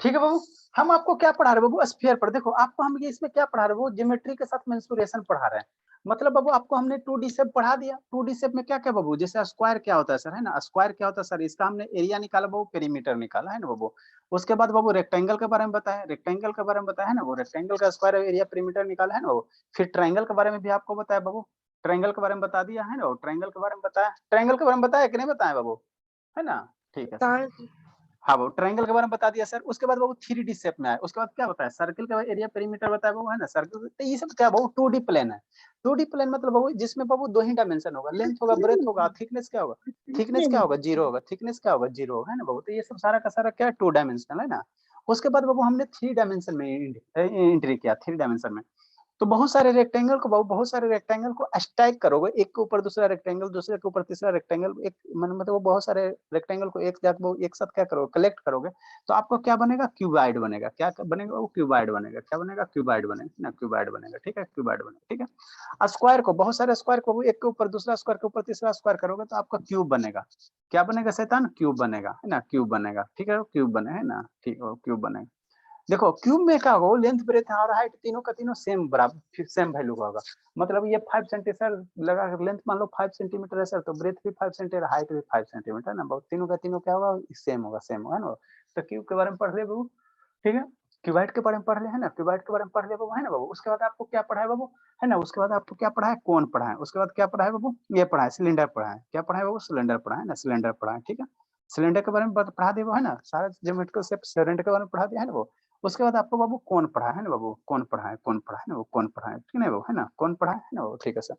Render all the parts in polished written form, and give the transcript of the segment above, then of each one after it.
ठीक है बाबू। हम आपको क्या पढ़ा रहे हैं बाबू, स्फीयर पर। देखो आपको हम ये इसमें क्या पढ़ा रहे हैं बाबू, ज्योमेट्री के साथ मेंसुरेशन पढ़ा रहे हैं। मतलब बाबू आपको हमने 2D शेप पढ़ा दिया। 2D शेप में क्या क्या बाबू, जैसे स्क्वायर क्या होता है सर, है ना, स्क्वायर क्या होता है सर, इसका हमने एरिया निकाला बाबू, पेरीमीटर निकाला है ना बाबू। उसके बाद बाबू रेक्टेंगल के बारे में बताया, रेक्टेंगल के बारे में बताया है ना वो, रेक्टेंगल का स्क्वायर एरिया पेरीमीटर निकाला है ना वो। फिर ट्रायंगल के बारे में भी आपको बताया बाबू, ट्रायंगल के बारे में बता दिया है ना, ट्रायंगल के बारे में बताया, ट्रायंगल के बारे में बताया कि नहीं बताया बाबू, है ना। ठीक है सर। हाँ बाबू, ट्रायंगल के बारे में बता दिया सर। उसके बाद बाबू 3D शेप में आया, उसके बाद क्या बताया, सर्किल का एरिया पेरीमीटर बताया बाबू, है ना, सर्किल। तो ये सब क्या बाबू, 2D प्लेन है। 2D प्लेन मतलब बाबू जिसमें बाबू दो ही डायमेंशन होगा, लेंथ होगा, ब्रेथ होगा, थिकनेस क्या होगा, थिकनेस क्या होगा, जीरो होगा, थिकनेस क्या होगा, जीरो होगा, है ना बाबू। तो ये सब सारा का सारा क्या है, 2 डायमेंशनल है ना। उसके बाद बाबू हमने 3 डायमेंशन में एंट्री किया, 3 डायमेंशन में। तो बहुत सारे रेक्टेंगल को बहुत सारे रेक्टेंगल को स्टैक करोगे, एक के ऊपर दूसरा रेक्टेंगल, दूसरे के ऊपर तीसरा रेक्टेंगल, एक मतलब बहुत सारे रेक्टेंगल को एक जाकर एक साथ क्या करोगे, कलेक्ट करोगे, तो आपको क्या बनेगा, क्यूबाइड बनेगा। क्या बनेगा वो, क्यूबाइड बनेगा। क्या बनेगा, क्यूबाइड बनेगा ना, क्यूबाइड बनेगा। ठीक है, क्यूबाइड बनेगा। ठीक है। स्क्वायर को, बहुत सारे स्क्वायर को एक के ऊपर दूसरा स्क्वायर के ऊपर तीसरा स्क्वायर करोगे तो आपका क्यूब बनेगा। क्या बनेगा शैतान, क्यूब बनेगा, है ना, क्यूब बनेगा। ठीक है, क्यूब बने, है ना, ठीक है, क्यूब बनेगा। देखो क्यूब में क्या होगा, लेंथ ब्रेथ और हाइट तीनों का तीनों सेम बराबर सेम वैल्यू का होगा। मतलब ये 5 सेंटीमीटर लगा, लेंथ मान लो 5 सेंटीमीटर है सर, तो ब्रेथ भी 5 सेंटीमीटर, हाइट भी 5 सेंटीमीटर है ना, बहुत तीनों का तीनों क्या होगा, सेम होगा, सेम होगा ना। तो क्यूब के बारे में पढ़ ले बाबू। ठीक है, क्यूबाइड के बारे में पढ़ ले, है ना, क्यूबाइड के बारे में पढ़ ले बाबू, है ना बाबू। उसके बाद आपको क्या पढ़ा है बाबू, है ना, उसके बाद आपको क्या पढ़ा है, कोन पढ़ा है। उसके बाद क्या पढ़ा है बाबू, ये पढ़ा है, सिलेंडर पढ़ा है। क्या पढ़ा है बाबू, सिलेंडर पढ़ा है ना, सिलेंडर पढ़ा है। ठीक है, सिलेंडर के बारे में पढ़ा दिया है ना, सारा ज्योमेट्रिकल शेप सिलेंडर के बारे में पढ़ा दिया है ना वो। उसके बाद आपको बाबू कौन पढ़ा है ना बाबू, कौन पढ़ा है, कौन पढ़ा है ना वो, कौन पढ़ा है, ठीक है बाबू, है ना, कौन पढ़ा है ना वो। ठीक है सर।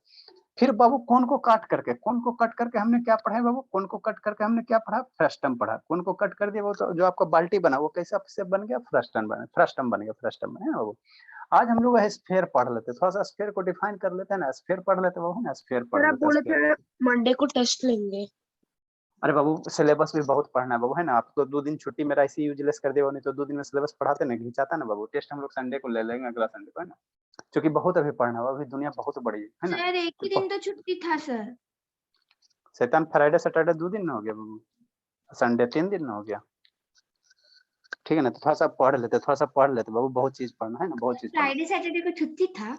फिर बाबू कौन को काट करके, कौन को कट करके हमने क्या पढ़ा है बाबू, कौन को कट करके हमने क्या पढ़ा, फ्रस्टम पढ़ा। कौन को कट कर दिया वो, तो जो आपका बाल्टी बना वो कैसा शेप बन गया, फ्रस्टम बना, फ्रस्टम बन गया, फ्रस्टम बना है ना बाबू। आज हम लोग स्फेयर पढ़ लेते, थोड़ा सा स्फेयर को डिफाइन कर लेते हैं ना, स्फेयर पढ़ लेते वो, है ना, स्फेयर सर पढ़ आप लेते हैं, बोले स्फेयर। थे मंडे को टेस्ट लेंगे। अरे बाबू सिलेबस भी बहुत पढ़ना है बाबू, है ना। आपको 2 दिन छुट्टी मेरा इसी यूजलेस कर दिया, नहीं तो 2 दिन में सिलेबस पढ़ाते ना, घिंचाता ना बाबू। टेस्ट हम लोग संडे को ले लेंगे, अगला संडे को, है ना। क्योंकि बहुत अभी पढ़ना है, अभी दुनिया बहुत बड़ी है ना। सर एक ही दिन तो छुट्टी था सर। शैतान फ्राइडे सैटरडे 2 दिन में हो गया बाबू, संडे 3 दिन में हो गया। ठीक है ना, तो थोड़ा सा पढ़ लेते, थोड़ा सा पढ़ लेते बाबू, बहुत चीज पढ़ना है ना, बहुत चीज पढ़ना। फ्राइडे सैटरडे को छुट्टी था।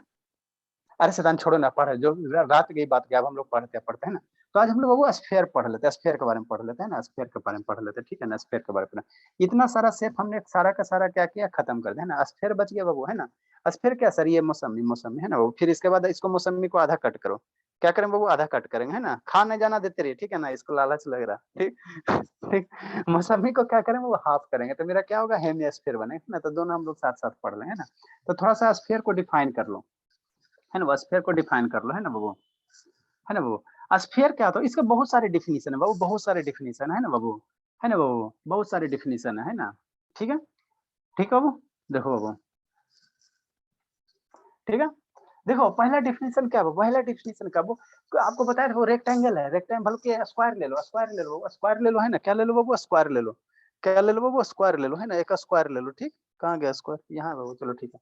अरे शैतान छोड़ो ना, पढ़े जो रात की बात क्या, अब हम लोग पढ़ते हैं ना। तो आज हम लोग बाबू स्फेयर पढ़ लेते हैं, स्फेयर के बारे में पढ़ लेते हैं ना, स्फेयर के बारे में पढ़ लेते हैं। ठीक है ना, स्फेयर के बारे में इतना सारा शेप हमने सारा का सारा क्या किया, खत्म कर दिया, है ना। स्फेयर बच गया बाबू, है ना। स्फेयर क्या सर, ये मौसमी, मौसमी है ना बाबू। फिर इसके बाद इसको मौसमी को आधा कट करो। क्या करें बाबू, आधा कट करेंगे, है ना, खा नहीं जाना देते रहिए, ठीक है ना, इसको लालच लग रहा। ठीक ठीक। मौसमी को क्या करें वो हाफ करेंगे, तो मेरा क्या होगा, हेमिस्फीयर बनेगा ना। तो दोनों हम लोग साथ साथ पढ़ लें, है ना। तो थोड़ा सा स्फेयर को डिफाइन कर लो, है ना, स्फीयर को डिफाइन कर लो, है ना बाबू, है ना बाबू। स्फीयर क्या होता है, इसके बहुत सारे डिफिनीशन है बाबू, बहुत सारे डिफिनीशन है ना बाबू, है ना बाबू, बहुत सारे डिफिनीशन है ना। ठीक है, ठीक है बाबू। देखो बाबू, ठीक है। देखो पहला डिफिनीशन क्या है, पहला डिफिनीशन क्या वो, आपको बताया वो रेक्टेंगल है, रेक्टेंगल बल्कि स्क्वायर ले लो, स्क्वायर ले लो, स्क्वायर ले लो, है ना। क्या ले लो बाबू, स्क्वायर ले लो। क्या ले लो बाबू, स्क्वायर ले लो, है ना, एक स्क्वायर ले लो। ठीक, कहाँ गया स्क्वायर, यहाँ बाबू, चलो ठीक है।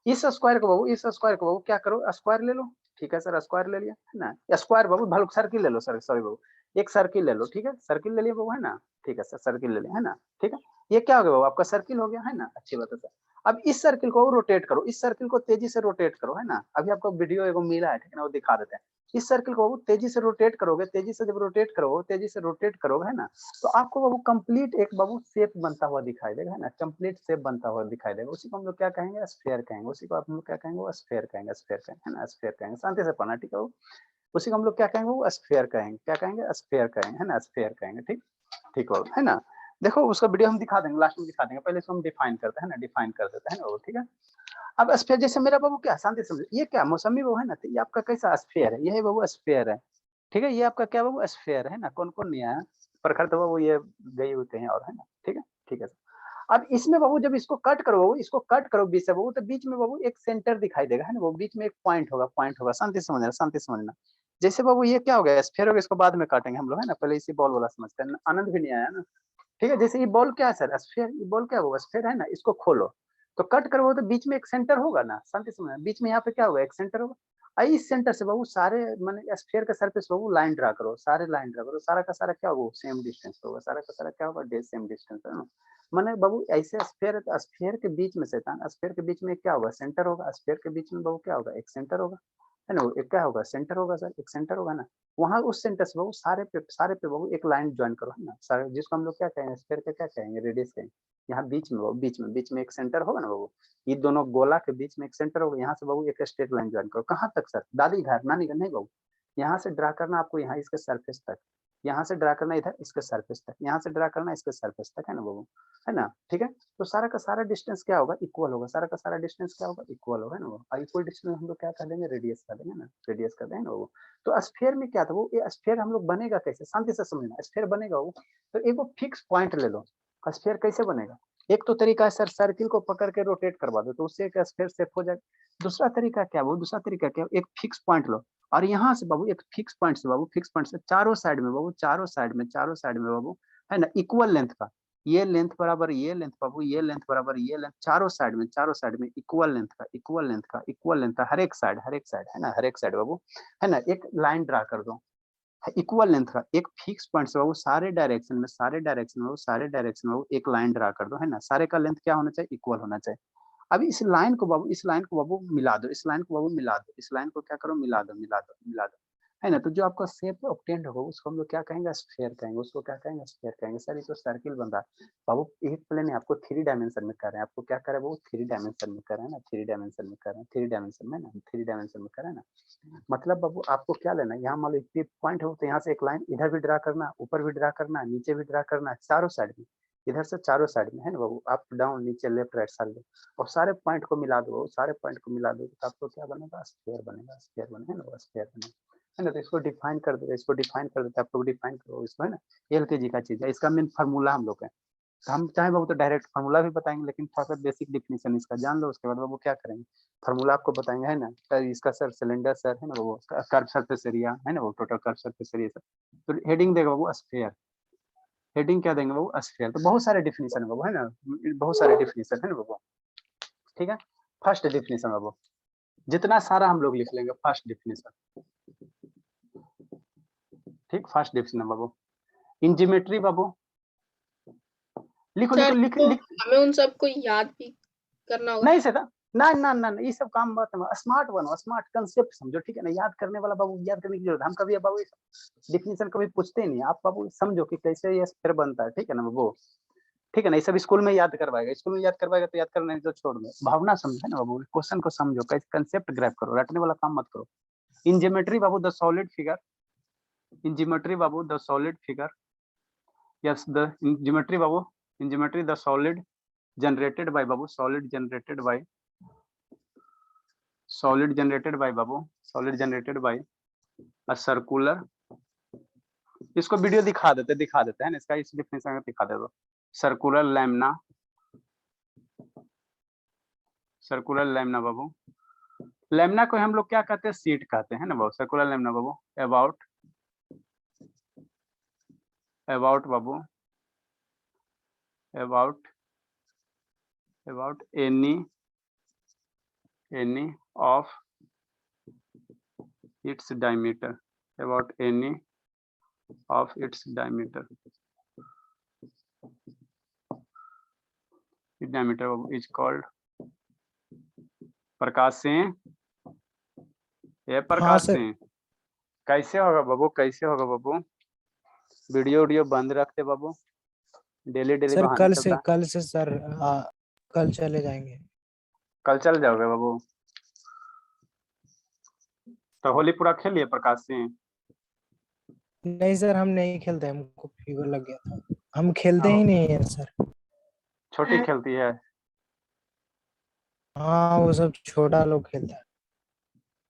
इस स्क्वायर को बाबू, इस स्क्वायर को बाबू क्या करो, स्क्वायर ले लो। ठीक है सर, स्क्वायर ले लिया, है ना। स्क्वायर बाबू भले सर्किल ले लो सर, सॉरी बाबू, एक सर्किल ले लो। ठीक है, सर्किल ले लिया बाबू, है ना। ठीक है सर, सर्किल ले लिया, है ना। ठीक है, ये क्या हो गया बाबू, आपका सर्किल हो गया, है ना, अच्छी बात है सर। अब इस सर्किल को रोटेट करो, इस सर्किल को तेजी से रोटेट करो, है ना। अभी आपको वीडियो एगो मिला है, ठीक है ना, वो दिखा देते हैं। इस सर्किल को तेजी से रोटेट करोगे, तेजी से जब रोटेट करोगे, तेजी से रोटेट करोगे, है ना, तो आपको बाबू कंप्लीट एक बाबू शेप बनता हुआ दिखाई देगा, है ना, कंप्लीट शेप बनता हुआ दिखाई देगा। उसी को हम लोग क्या कहेंगे, स्फीयर कहेंगे। उसी को हम लोग क्या कहेंगे, वो स्फीयर कहेंगे, स्फीयर कहेंगे, है ना, स्फीयर कहेंगे। शांति से पढ़ना, ठीक है वो। उसी को हम लोग क्या कहेंगे, वो स्फीयर कहेंगे। क्या कहेंगे, स्फीयर कहेंगे, है ना, स्फीयर कहेंगे। ठीक, ठीक हो, है ना। देखो उसका वीडियो हम दिखा देंगे, लास्ट में दिखा देंगे, पहले इसको हम डिफाइन करते हैं ना, डिफाइन कर देते हैं ना वो। ठीक है, अब स्फीयर जैसे मेरा बाबू क्या, शांति समझे, ये क्या मौसमी वो है ना, तो ये आपका कैसा स्फीयर है, ये है बाबू स्फीयर है। ठीक है, ये आपका क्या बाबू, स्फीयर है ना। कौन कौन नहीं आया, प्रखर तो बाबू ये गई होते हैं, और है ना। ठीक है, ठीक है। अब इसमें बाबू जब इसको कट करो बाबू, इसको कट करो बीच से बाबू, तो बीच में बाबू एक सेंटर दिखाई देगा, है ना, वो बीच में एक पॉइंट होगा, पॉइंट होगा। शांति से समझना, शांति से समझना। जैसे बाबू ये क्या हो गया, स्फीयर हो गया, इसको बाद में काटेंगे हम लोग, है ना, पहले इसी बॉल वाला समझते हैं, आनंद भी नहीं आया ना। ठीक है, जैसे ये बॉल क्या है सर, स्फीयर, ये बॉल क्या होगा, स्फीयर है ना, इसको खोलो, तो कट करो तो बीच में एक सेंटर होगा ना, शांति से समझना, बीच में यहाँ पे क्या होगा, एक सेंटर होगा। इस सेंटर से बाबू सारे माने स्फीयर के सरफेस बाबू लाइन ड्रा करो, सारे लाइन ड्रा करो, सारा का सारा क्या होगा, सेम डिस्टेंस होगा, सारा का सारा क्या होगा, सेम डिस्टेंस है ना। माने बाबू ऐसे स्फीयर है तो स्फीयर के बीच में शैतान, स्फीयर के बीच में क्या होगा, सेंटर होगा, स्फीयर के बीच में बाबू क्या होगा, एक सेंटर होगा, है ना, वो एक क्या होगा, सेंटर होगा सर, एक सेंटर होगा ना, वहां उस सेंटर से बाबू सारे पे बाबू एक लाइन ज्वाइन करो, है ना, सारे जिसको हम लोग क्या कहेंगे, स्फीयर का क्या कहेंगे, रेडियस कहेंगे। यहाँ बीच में बाबू, बीच में एक सेंटर होगा ना बाबू, ये दोनों गोला के बीच में एक सेंटर होगा, यहाँ से बाबू एक स्ट्रेट लाइन ज्वाइन करो, कहाँ तक सर, दादी घर, नानी घर नहीं बाबू, यहाँ से ड्रा करना आपको, यहाँ इसके सरफेस तक, यहाँ से ड्रा करना इधर इसके सरफेस तक, यहाँ से ड्रा करना इसके सरफेस तक, है ना बाबू, है ना, ठीक है। तो सारा का सारा डिस्टेंस क्या होगा, इक्वल होगा, सारा का सारा डिस्टेंस क्या होगा, इक्वल होगा, है ना वो, और इक्वल डिस्टेंस हम लोग क्या कर देंगे, रेडियस कर देंगे ना, रेडियस कर देंगे ना वो। तो स्फीयर में क्या था वो, ये स्फीयर हम लोग बनेगा कैसे, शांति से समझना, स्फीयर बनेगा वो, तो एक वो फिक्स पॉइंट ले लो, स्फीयर कैसे बनेगा, एक तो तरीका है सर, सर्किल को पकड़ के रोटेट करवा दो तो उससे एक स्फीयर शेप हो जाएगा। दूसरा तरीका क्या, वो दूसरा तरीका क्या, एक फिक्स पॉइंट लो, और यहाँ से बाबू एक फिक्स पॉइंट से बाबू, फिक्स पॉइंट से चारों साइड में बाबू, चारों साइड में बाबू, है ना, इक्वल लेंथ का, ये लेंथ बराबर ये लेंथ बाबू, ये लेंथ बराबर ये लेंथ, चारों साइड में इक्वल लेंथ का, इक्वल लेंथ का, हर एक साइड है ना, हर एक साइड बाबू, है ना, एक लाइन ड्रा कर दो इक्वल लेंथ का, एक फिक्स पॉइंट से बाबू सारे डायरेक्शन में वो एक लाइन ड्रा कर दो, है ना, सारे का लेंथ क्या होना चाहिए, इक्वल होना चाहिए। अब इस लाइन को बाबू मिला दो, इस लाइन को क्या करो, मिला दो, है ना, तो जो आपका शेप ऑब्टेन्ड होगा उसको हम लोग क्या कहेंगे, स्फीयर कहेंगे, उसको क्या कहेंगे, स्फीयर कहेंगे। सर ये तो सर्किल बन रहा है बाबू, एक प्लेन है, आपको 3 डायमेंशन में कर रहे हैं, आपको क्या कर रहे हैं वो, 3 डायमेंशन में कर रहे हैं ना, 3 डायमेंशन में कर रहे हैं, 3 डायमेंशन में ना, 3 डायमेंशन में कर रहे हैं ना, मतलब बाबू आपको क्या लेना है, यहाँ मान लो ये पॉइंट हो तो यहाँ से एक लाइन इधर भी ड्रा करना, ऊपर भी ड्रा करना, नीचे भी ड्रा करना, चारों साइड में, इधर से चारों साइड में, है ना बाबू, अप डाउन नीचे लेफ्ट राइट साइड, और सारे पॉइंट को मिला दो, तो आपको क्या बनेगा, स्फीयर बनेगा, है ना, स्फीयर बनेगा, है ना। तो इसको डिफाइन कर दो, आप लोग डिफाइन करो इसको, है ना, एलकेजी का चीज है, इसका मेन फार्मूला हम लोग है, तो हम चाहे बाबू तो डायरेक्ट फार्मूला भी बताएंगे, लेकिन थोड़ा सा बेसिक डिफिनेशन इसका जान लो, उसके बाद बाबू क्या करेंगे, फार्मूला आपको बताएंगे, है ना, सर इसका सर सिलेंडर सर, है ना वो कर्व सरफेस एरिया, है ना वो total curve surface area sir, तो हेडिंग देगा बाबू स्फीयर, हेडिंग क्या देंगे बाबू, स्फीयर, तो बहुत सारे डिफिनेशन है बाबू, है ना, बहुत सारे डिफिनेशन है ना बाबू, ठीक है। फर्स्ट डिफिनेशन बाबू, जितना सारा हम लोग लिख लेंगे, फर्स्ट डिफिनेशन, ठीक, फर्स्ट डिफिनेशन बाबू, इन ज्योमेट्री बाबू, लिखो सर लिखो तो लिख हमें उन सबको याद भी करना होगा। नहीं सर, ना ना ना ये सब काम मत, स्मार्ट बनो, स्मार्ट कंसेप्ट समझो, ठीक है ना, याद करने वाला बाबू, याद करने की जरूरत, हम कभी बाबू डिफिनेशन कभी पूछते नहीं, आप बाबू समझो कि कैसे ये स्फीयर बनता है, ठीक है ना बाबू, ठीक है ना, ये सब स्कूल में याद करवाएगा, तो याद करना नहीं तो छोड़ दो, भावना समझे ना बाबू, क्वेश्चन को समझो, कैसे कंसेप्ट ग्रैब करो, रटने वाला काम मत करो। इन geometry Babu the solid figure, in geometry Babu the solid figure, yes the in geometry Babu, in geometry the solid generated by babu, solid generated by babu, solid generated by a circular, इसको video दिखा देते हैं ना, इसका इस definition दिखा दे दो, circular lamina बाबू, lamina को हम लोग क्या कहते हैं, सीट कहते हैं ना बाबू, सर्कुलर लैमिना बाबू, अबाउट बाबू, about any of its diameter, about any of its diameter, its diameter is called प्रकाश से, ये प्रकाश से कैसे होगा बाबू, कैसे होगा बाबू, वीडियो बंद रखते बाबू, डेली सर बहाने चलता, कल से सर कल चले जाएंगे, कल चल जाओगे बाबू, तो होली पूरा खेल लिए प्रकाश से, नहीं सर हम नहीं खेलते, हमको फीवर लग गया था, हम खेलते ही नहीं है सर। छोटी खेलती है, हाँ वो सब छोटा लोग खेलता है।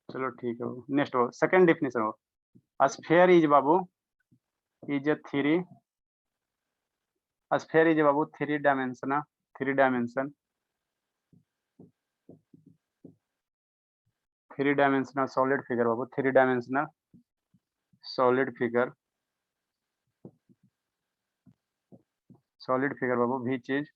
चलो ठीक है, नेक्स्ट हो सेकंड डिफिनेशन हो, sphere is Babu is a three, sphere is Babu three dimension solid figure Babu, three dimensional solid figure Babu, which is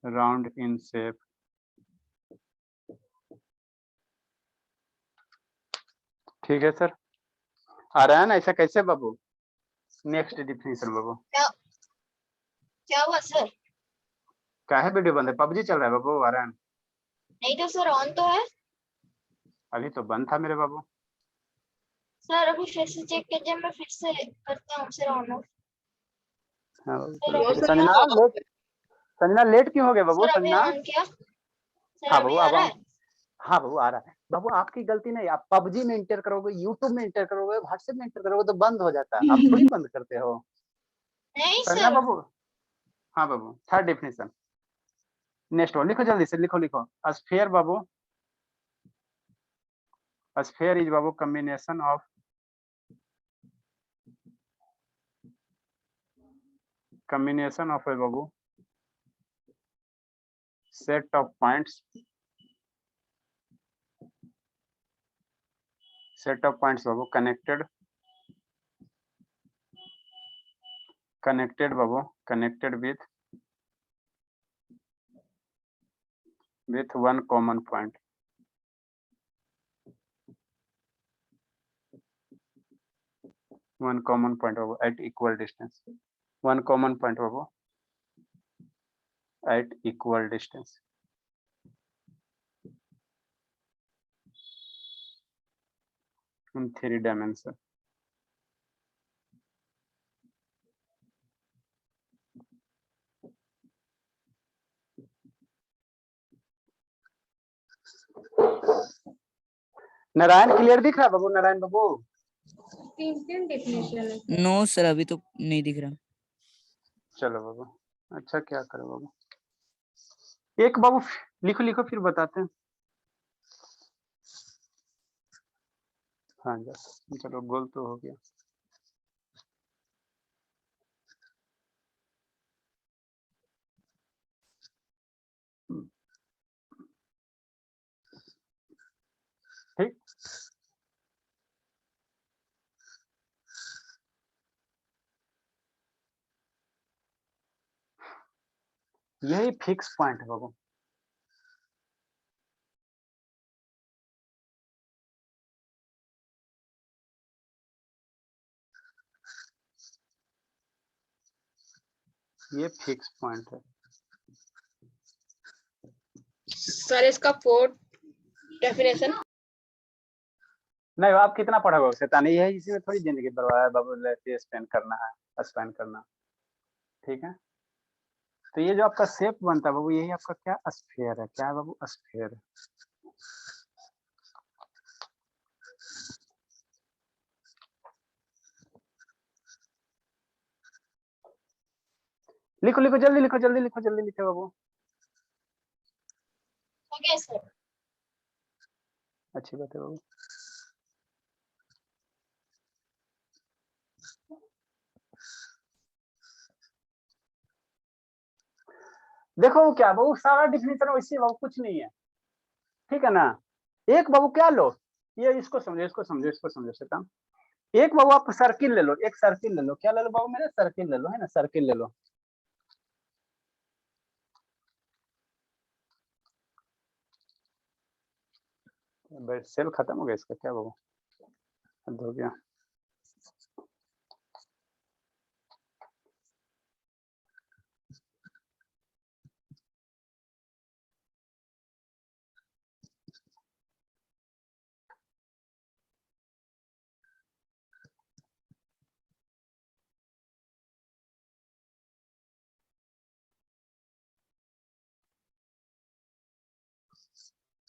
round in shape, ठीक है सर। आ रहा है ना, ऐसा कैसे बाबू? नेक्स्ट डिफिनेशन बाबू। क्या हुआ सर? क्या है, वीडियो बंद है, पबजी चल रहा है बाबू, आ रहा है? नहीं तो सर, ऑन तो है अभी तो बंद था मेरे बाबू। सर। अभी फिर से चेक कीजिए, मैं फिर से करता हूँ सर ऑन ऑफ। हाँ बाबू, सर, चलो ऑन ठीक है। किया? संजना लेट, संजना लेट क्यों हो गए बाबू? सर अभी संजना, ऑन किया सर, हाँ अभी बाबू आ अब रहा हम, है? हाँ बाबू आ रहा है बाबू, आपकी गलती नहीं। आप पबजी में इंटर करोगे, यूट्यूब में इंटर करोगे, व्हाट्सएप में इंटर करोगे तो बंद हो जाता है, आप थोड़ी बंद करते हो। नहीं संजना सर। बाबू, हाँ बाबू, थर्ड डिफिनेशन नेक्स्ट हो, लिखो जल्दी से, लिखो लिखो। Sphere Babu, sphere is Babu combination of, combination of a babu set of points, babu connected babu, connected with one common point, babu at equal distance, one common point babu at equal distance. In 3 dimension. Narayan clear दिख रहा है बाबू? नारायण बाबू, 3 definition है। No sir, अभी तो नहीं दिख रहा। चलो बाबू, अच्छा क्या करो बाबू, एक बाबू लिखो लिखो फिर बताते हैं। हाँ जी, चलो गोल तो हो गया। ठीक, यही फिक्स पॉइंट है बाबू। ये फिक्स पॉइंट है। सर इसका 4th डेफिनेशन। नहीं, आप कितना पढ़ा होगा शैतानी, यही इसी में थोड़ी जिंदगी बर्बाद है बाबू, ऐसे स्पेंड करना है, स्पेंड करना, ठीक है। तो ये जो आपका शेप बनता है बाबू, यही आपका क्या स्फीयर है, क्या है बाबू? स्फीयर है। लिखो लिखो जल्दी लिखो, जल्दी लिखो, जल्दी लिखो बाबू। Okay sir. अच्छी बात है बाबू। देखो क्या बाबू, सारा डिफिनेशन वैसे बाबू कुछ नहीं है, ठीक है ना। एक बाबू क्या लो, ये इसको समझो, इसको समझो, इसको समझो शैतान। एक बाबू आप सर्किल ले लो, एक सर्किल ले लो, क्या ले लो बाबू मेरे? सर्किल ले लो, है ना, सर्किल ले लो। सेल खत्म हो गया इसका, क्या बाबू? हद हो गया।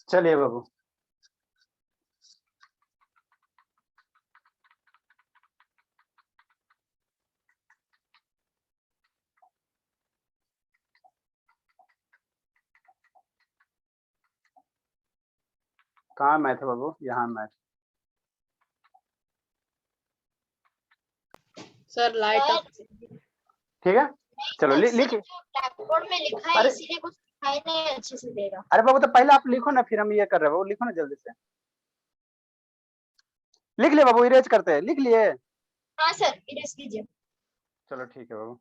चलिए बाबू, कहाँ मैथ है बाबू? यहाँ मैथ, सर लाइट ऑफ। ठीक है। चलो लिख, ब्लैक बोर्ड में लिखा है अरे इसीलिए कुछ दिखाई नहीं अच्छे से दे रहा। अरे बाबू तो पहले आप लिखो ना, फिर हम ये कर रहे हैं बाबू, लिखो ना जल्दी से। लिख लिए बाबू, इरेज करते हैं, लिख लिए? हाँ सर, इरेज कीजिए। चलो ठीक है बाबू।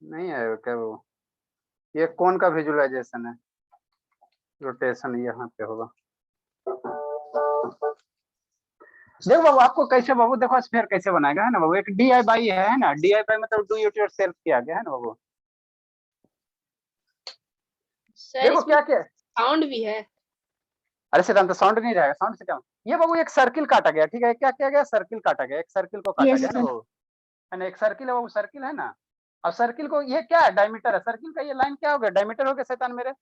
नहीं है क्या वो, ये कौन का विजुअलाइजेशन है, रोटेशन यहाँ पे होगा। देखो बाबू आपको कैसे बाबू, देखो स्फीयर कैसे बनाएगा है ना बाबू, एक DI/y है ना, DI/y मतलब डू इट योरसेल्फ किया गया है ना बाबू। सर देखो इसमें क्या क्या, साउंड भी है। अरे सिद्धांत तो साउंड नहीं रहेगा, साउंड से क्या, ये बाबू एक सर्किल काटा गया, ठीक है, क्या किया गया, सर्किल काटा गया, एक सर्किल को काटा Yes, गया है ना sir. बाबू, है ना, एक सर्किल है बाबू, सर्किल है ना। अब सर्किल को ये क्या है, डायमीटर है, सर्किल का ये लाइन क्या हो गया, डायमीटर हो गया शैतान मेरे,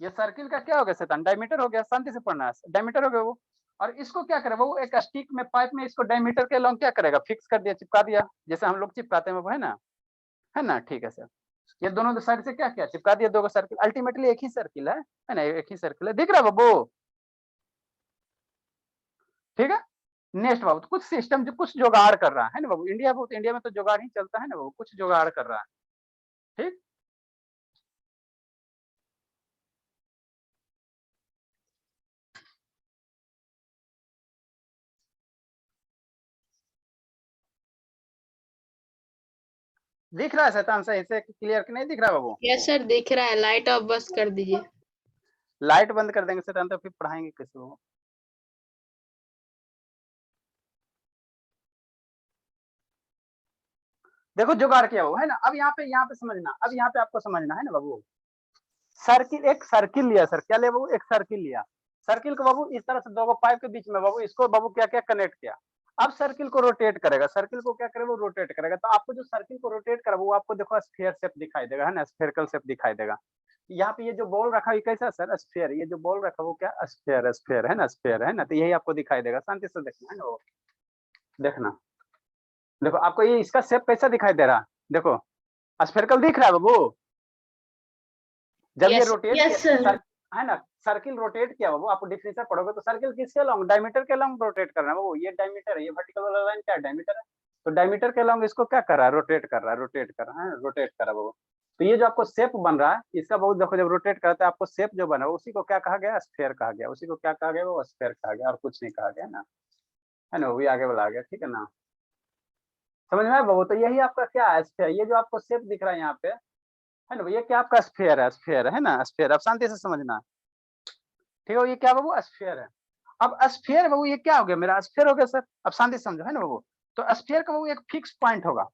ये सर्किल का क्या हो गया शैतान, डायमीटर हो गया, शांति से पढ़ना है, डायमीटर हो गया वो। और इसको क्या करे वो, एक स्टिक में पाइप में इसको डायमीटर के लॉन्ग क्या करेगा, फिक्स कर दिया, चिपका दिया, जैसे हम लोग चिपकाते हैं वो, है ना, ठीक है सर। ये दोनों साइड से क्या किया, चिपका दिया, दो सर्किल, अल्टीमेटली एक ही सर्किल है ना, एक ही सर्किल है, दिख रहा है बाबू, ठीक है। नेक्स्ट बाबू, तो कुछ सिस्टम जो कुछ जुगाड़ कर रहा है ना बाबू, इंडिया बहुत, इंडिया में तो जुगाड़ ही चलता है ना बाबू, कुछ जुगाड़ कर रहा है, ठीक। दिख रहा है शैतान सही से क्लियर कि नहीं दिख रहा बाबू, यस सर दिख रहा है, लाइट ऑफ बस कर दीजिए। लाइट बंद कर देंगे शैतान तो फिर पढ़ाएंगे कैसे बाबू। देखो जुगाड़ किया वो है ना, अब यहाँ पे समझना, अब यहाँ पे आपको समझना है ना बाबू, सर्किल, एक सर्किल लिया सर, क्या लिया बाबू, एक सर्किल लिया, सर्किल को बाबू इस तरह से दो पाइप के बीच में बाबू, इसको बाबू क्या क्या कनेक्ट किया। अब सर्किल को रोटेट करेगा, सर्किल को क्या करेगा वो रोटेट करेगा, तो आपको जो सर्किल को रोटेट करेगा वो आपको देखो स्फीयर शेप दिखाई देगा, है ना, स्फेरिकल शेप दिखाई देगा। यहाँ पे ये जो बॉल रखा है कैसा सर, स्फीयर, ये जो बॉल रखा वो क्या, स्फीयर, स्फीयर है ना, स्फीयर है ना, तो यही आपको दिखाई देगा, शांति से देखना है ना वो, देखना, देखो आपको ये इसका शेप कैसा दिखाई दे रहा, देखो स्फेरिकल दिख रहा है बाबू, जब ये यस रोटेट Yes, sir. है ना, सर्किल रोटेट किया बाबू, आप डिफिनेशन पढ़ोगे तो सर्किल किसके लॉन्ग, डायमीटर के लॉन्ग रोटेट करना है बाबू, ये डायमीटर है, ये वर्टिकल वाला लाइन क्या है, डायमीटर है, तो डायमीटर के लॉन्ग इसको क्या कर रहा है, रोटेट कर रहा है, रोटेट कर रहा है, रोटेट कर रहा है बाबू। तो ये जो आपको शेप बन रहा है इसका बाबू देखो, जब रोटेट करता है आपको शेप जो बना उसी को क्या कहा गया, स्फीयर कहा गया, उसी को क्या कहा गया, वो स्फीयर कहा गया, और कुछ नहीं कहा गया ना, है ना, वो भी आगे बढ़ा गया, ठीक है ना, समझ में आया बाबू। तो यही आपका क्या है, स्फीयर, ये जो आपको शेप दिख रहा है यहाँ पे, है ना, ये क्या आपका स्फीयर है, स्फीयर है ना, स्फीयर, अब शांति से समझना, ठीक है, ये क्या बाबू, स्फीयर है। अब स्फीयर बाबू ये क्या हो गया, मेरा स्फीयर हो गया सर, अब शांति समझो है ना बाबू। तो स्फीयर का बाबू एक फिक्स पॉइंट होगा,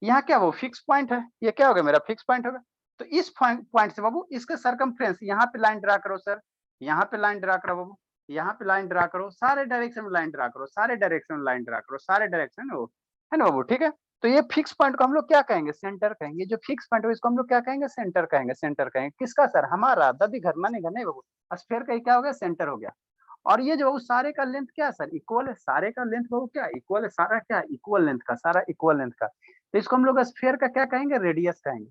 यहाँ क्या वो फिक्स पॉइंट है, ये क्या हो गया मेरा फिक्स पॉइंट होगा। तो इस पॉइंट से बाबू इसके सरकमफ्रेंस, यहाँ पे लाइन ड्रा करो सर, यहाँ पे लाइन ड्रा करो बाबू, यहाँ पे लाइन ड्रा करो, सारे डायरेक्शन में लाइन ड्रा करो, सारे डायरेक्शन में लाइन ड्रा करो, सारे डायरेक्शन है ना बाबू, ठीक है। तो ये फिक्स पॉइंट को हम लोग क्या कहेंगे, सेंटर कहेंगे, जो फिक्स पॉइंट है इसको हम लोग क्या कहेंगे, सेंटर कहेंगे, सेंटर कहेंगे, किसका सर, हमारा दादी घर मानेगा नहीं बाबू, स्फीयर का क्या हो गया, सेंटर हो गया। और ये जो सारे का लेंथ क्या है सर, इक्वल है, सारे का लेंथ वो क्या इक्वल है, सारा क्या इक्वल लेंथ का, सारा इक्वल लेंथ का, तो इसको हम लोग स्फीयर का क्या कहेंगे, रेडियस कहेंगे।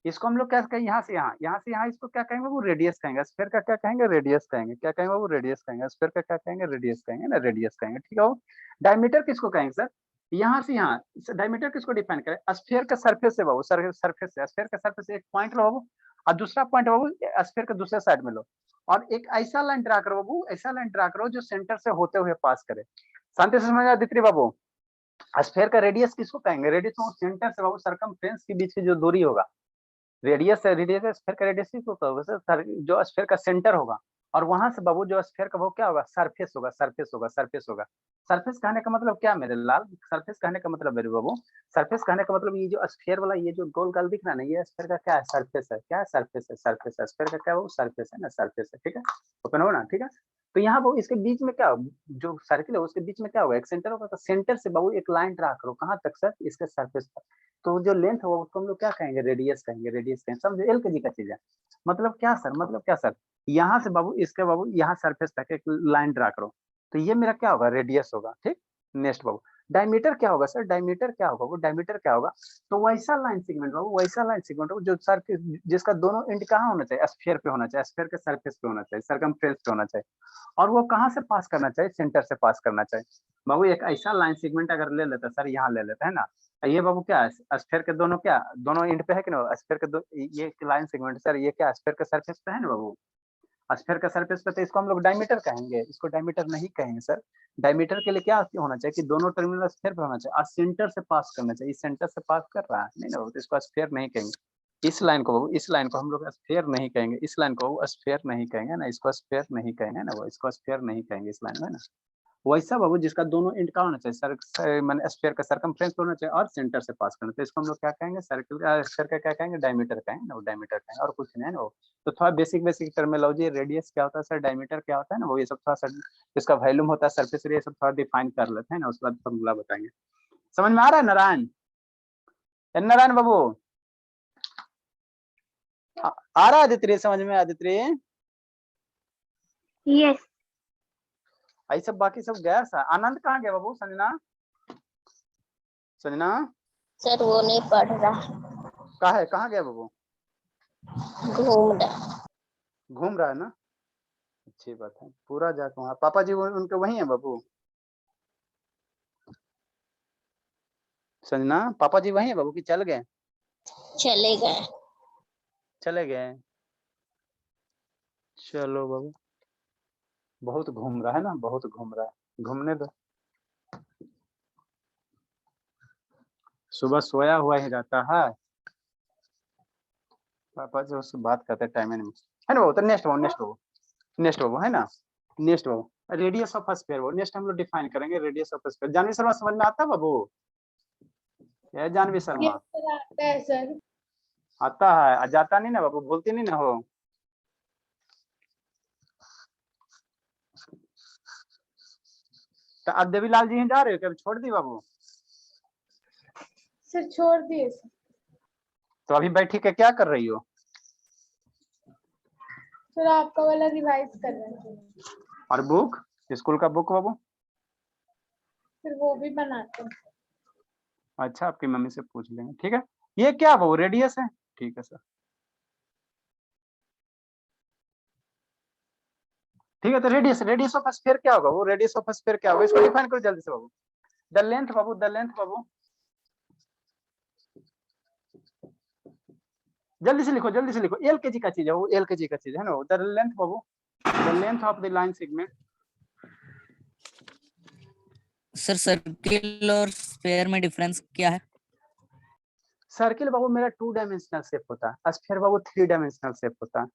इसको हम लोग क्या कहेंगे, यहाँ से यहाँ, यहाँ से यहाँ, इसको क्या कहेंगे वो रेडियस कहेंगे, स्फीयर का क्या कहेंगे, रेडियस कहेंगे, क्या कहेंगे वो रेडियस कहेंगे, स्फीयर का क्या कहेंगे, रेडियस कहेंगे ना, रेडियस कहेंगे, ठीक है वो। डायमीटर किसको कहेंगे सर, यहाँ से यहाँ, डायमीटर किसको डिफाइन करें, स्फीयर का सरफेस से बाबू, सरफेस से, स्फीयर का सरफेस से एक पॉइंट लो बाबू, और दूसरा पॉइंट बाबू स्फीयर के दूसरे साइड में लो, और एक ऐसा लाइन ड्रा करो बाबू, ऐसा लाइन ड्रा करो जो सेंटर से होते हुए पास करे। शांति से समझ आदित्य बाबू, स्फीयर का रेडियस किसको कहेंगे, रेडियस वो सेंटर से बाबू सरकमफ्रेंस के बीच की जो दूरी होगा, रेडियस है, रेडियस है, स्फीयर का रेडियस किसको कहोगे सर, जो स्फीयर का सेंटर होगा, और वहां से बाबू जो स्फीयर का वो क्या होगा, सरफेस होगा, सरफेस होगा, सरफेस होगा। सरफेस कहने का मतलब क्या मेरे लाल, सरफेस कहने का मतलब मेरे बाबू, सरफेस कहने का मतलब ये जो स्फीयर वाला ये जो गोल गोल दिख रहा है ना, ये स्फीयर का क्या है, सरफेस है, क्या है, सरफेस है, सरफेस है, स्फीयर का क्या वो सरफेस है ना, सरफेस है, ठीक है, ओपन हो ना, ठीक है। तो यहाँ बाबू इसके बीच में क्या, जो सर्किल है उसके बीच में क्या होगा, एक सेंटर होगा, तो सेंटर से बाबू एक लाइन ड्रा करो, कहाँ तक सर, इसके सरफेस तक। तो जो लेंथ होगा उसको हम लोग क्या कहेंगे, रेडियस कहेंगे, रेडियस कहेंगे, समझो एल के जी का चीज है। मतलब क्या सर, मतलब क्या सर, यहाँ से बाबू इसके बाबू यहाँ सरफेस तक एक लाइन ड्रा करो, तो ये मेरा क्या होगा, रेडियस होगा, ठीक। नेक्स्ट बाबू डायमीटर क्या होगा सर, डायमीटर क्या होगा, वो डायमीटर क्या होगा, तो वैसा लाइन सेगमेंट बाबू, वैसा लाइन सेगमेंट जो सर जिसका दोनों एंड कहाँ होना चाहिए, स्फीयर पे होना चाहिए, स्फीयर के सरफेस पे होना चाहिए, सरकमफ्रेंस पे होना चाहिए, और वो कहाँ से पास करना चाहिए, सेंटर से पास करना चाहिए। बाबू एक ऐसा लाइन सेगमेंट अगर ले लेता सर, यहाँ ले लेता है ना, ये बाबू क्या है, स्फीयर के दोनों क्या, दोनों एंड पे है कि ना, स्फीयर के दो, ये लाइन सेगमेंट सर, ये क्या स्फीयर के सरफेस पे है ना बाबू, स्फीयर का सरफेस पे, तो इसको हम लोग डायमीटर कहेंगे, इसको डायमीटर नहीं कहेंगे सर। डायमीटर के लिए क्या होना चाहिए कि दोनों टर्मिनल स्फीयर पे होना चाहिए और सेंटर से पास करना चाहिए। इस सेंटर से पास कर रहा है नहीं ना, तो इसको स्फीयर नहीं कहेंगे। इस लाइन को हम लोग स्फीयर नहीं कहेंगे, इस लाइन को स्फीयर नहीं कहेंगे ना, इसको स्फीयर नहीं कहेंगे ना, वो इसको स्फीयर नहीं कहेंगे इस लाइन में ना। वैसा बाबू जिसका दोनों एंड का होना चाहिए, सर माने स्फीयर का सरकमफ्रेंस होना चाहिए और सेंटर से पास करना, तो इसको हम लोग क्या कहेंगे, सर्किल स्फीयर का क्या कहेंगे, डायमीटर कहेंगे ना, वो डायमीटर कहेंगे और कुछ नहीं है ना वो। तो थोड़ा बेसिक टर्मिनोलॉजी, रेडियस क्या होता है सर, डायमीटर क्या होता है ना, वो ये सब थोड़ा सा इसका वॉल्यूम होता है, सरफेस एरिया, सब थोड़ा डिफाइन कर लेते हैं ना, उसके बाद फॉर्मूला बताएंगे। समझ में आ रहा है नारायण? नारायण बाबू आ रहा है? आदित्य समझ में? आदित्य यस आई सब बाकी सब गया सा। आनंद कहाँ गया बाबू? संजना संजना सर, वो नहीं पढ़ रहा, कहाँ गया बाबू? घूम रहा। घूम रहा है ना, अच्छी बात है। पूरा जाके वहाँ पापा जी उनके वहीं है बाबू? संजना पापा जी वहीं है बाबू कि चल गए? चले गए। चले गए, चलो बाबू। बहुत घूम रहा है ना, बहुत घूम रहा है, घूमने दो। सुबह सोया हुआ ही रहता है, पापा जी उससे बात करते टाइम नहीं है ना बाबू। तो नेक्स्ट बाबू है ना, नेक्स्ट बाबू रेडियस ऑफ स्फीयर, वो नेक्स्ट हम लोग डिफाइन करेंगे radius of sphere. Janvi Sharma समझ में आता है बाबू? ये जानवी शर्मा आता है सर। आता है, जाता नहीं ना बाबू, बोलती नहीं ना हो? तो अब देवीलाल जी जा रहे हो, कभी छोड़ दी बाबू? सर छोड़ दिए सर। तो अभी बैठी के क्या कर रही हो? सर आपका वाला रिवाइज कर रहे हैं। और बुक, स्कूल का बुक बाबू? फिर वो भी बनाते हैं। अच्छा, आपकी मम्मी से पूछ लेंगे, ठीक है। ये क्या बाबू, रेडियस है? ठीक है सर, ठीक है। तो रेडियस ऑफ स्फीयर क्या होगा? वो रेडियस ऑफ स्फीयर क्या होगा, इसको डिफाइन करो जल्दी से बाबू। द लेंथ बाबू, द लेंथ बाबू, जल्दी से लिखो, जल्दी से लिखो। एलकेजी का चीज है वो, एलकेजी का चीज है ना। द लेंथ बाबू, the length of the line segment. Sir circle और स्फीयर में डिफरेंस क्या है? सर्किल बाबू मेरा 2 डायमेंशनल शेप होता है, स्फीयर बाबू 3 डायमेंशनल शेप होता है,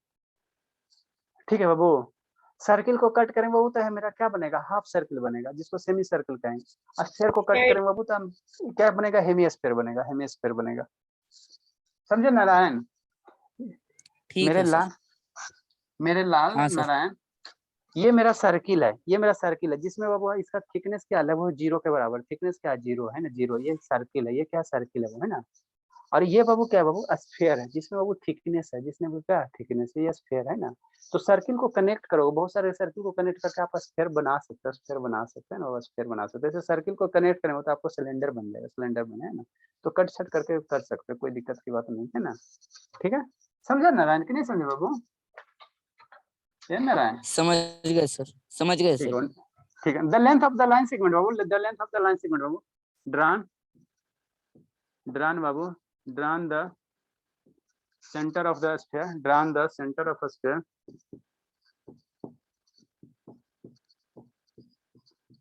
ठीक है बाबू। सर्किल को कट करेंगे बाबू तो है मेरा क्या बनेगा, हाफ सर्किल बनेगा, जिसको सेमी सर्किल कहेंगे। स्फीयर को कट करेंगे बाबू तो क्या बनेगा, हेमी स्फीयर बनेगा, हेमी स्फीयर बनेगा। समझे नारायण? ठीक मेरे है सर। लाल, मेरे लाल हाँ सर। नारायण, ये मेरा सर्किल है, ये मेरा सर्किल है, जिसमें बाबू इसका थिकनेस क्या है, वो 0 के बराबर, थिकनेस क्या है, 0 है ना, 0। ये सर्किल है, ये क्या सर्किल है वो, है ना। और ये बाबू क्या है बाबू, स्फीयर है, जिसमें बाबू थिकनेस है, जिसमें बाबू क्या थिकनेस है, ये स्फीयर है ना। तो सर्किल को कनेक्ट करो, बहुत सारे सर्किल को कनेक्ट करके आप स्फीयर बना सकते हो, स्फीयर बना सकते हैं ना, स्फीयर बना सकते हैं। जैसे सर्किल को कनेक्ट करेंगे तो आपको सिलेंडर बन जाएगा, सिलेंडर बने है ना। तो कट छट करके कर सकते हो, कोई दिक्कत की बात नहीं है ना, ठीक है। समझा नारायण कि नहीं समझे बाबू? ये नारायण समझ गए सर, समझ गए ठीक सर। है, ठीक है। The length of the line segment Babu, the length of the line segment Babu, drawn Babu, drawn the center of the sphere, drawn the center of a sphere,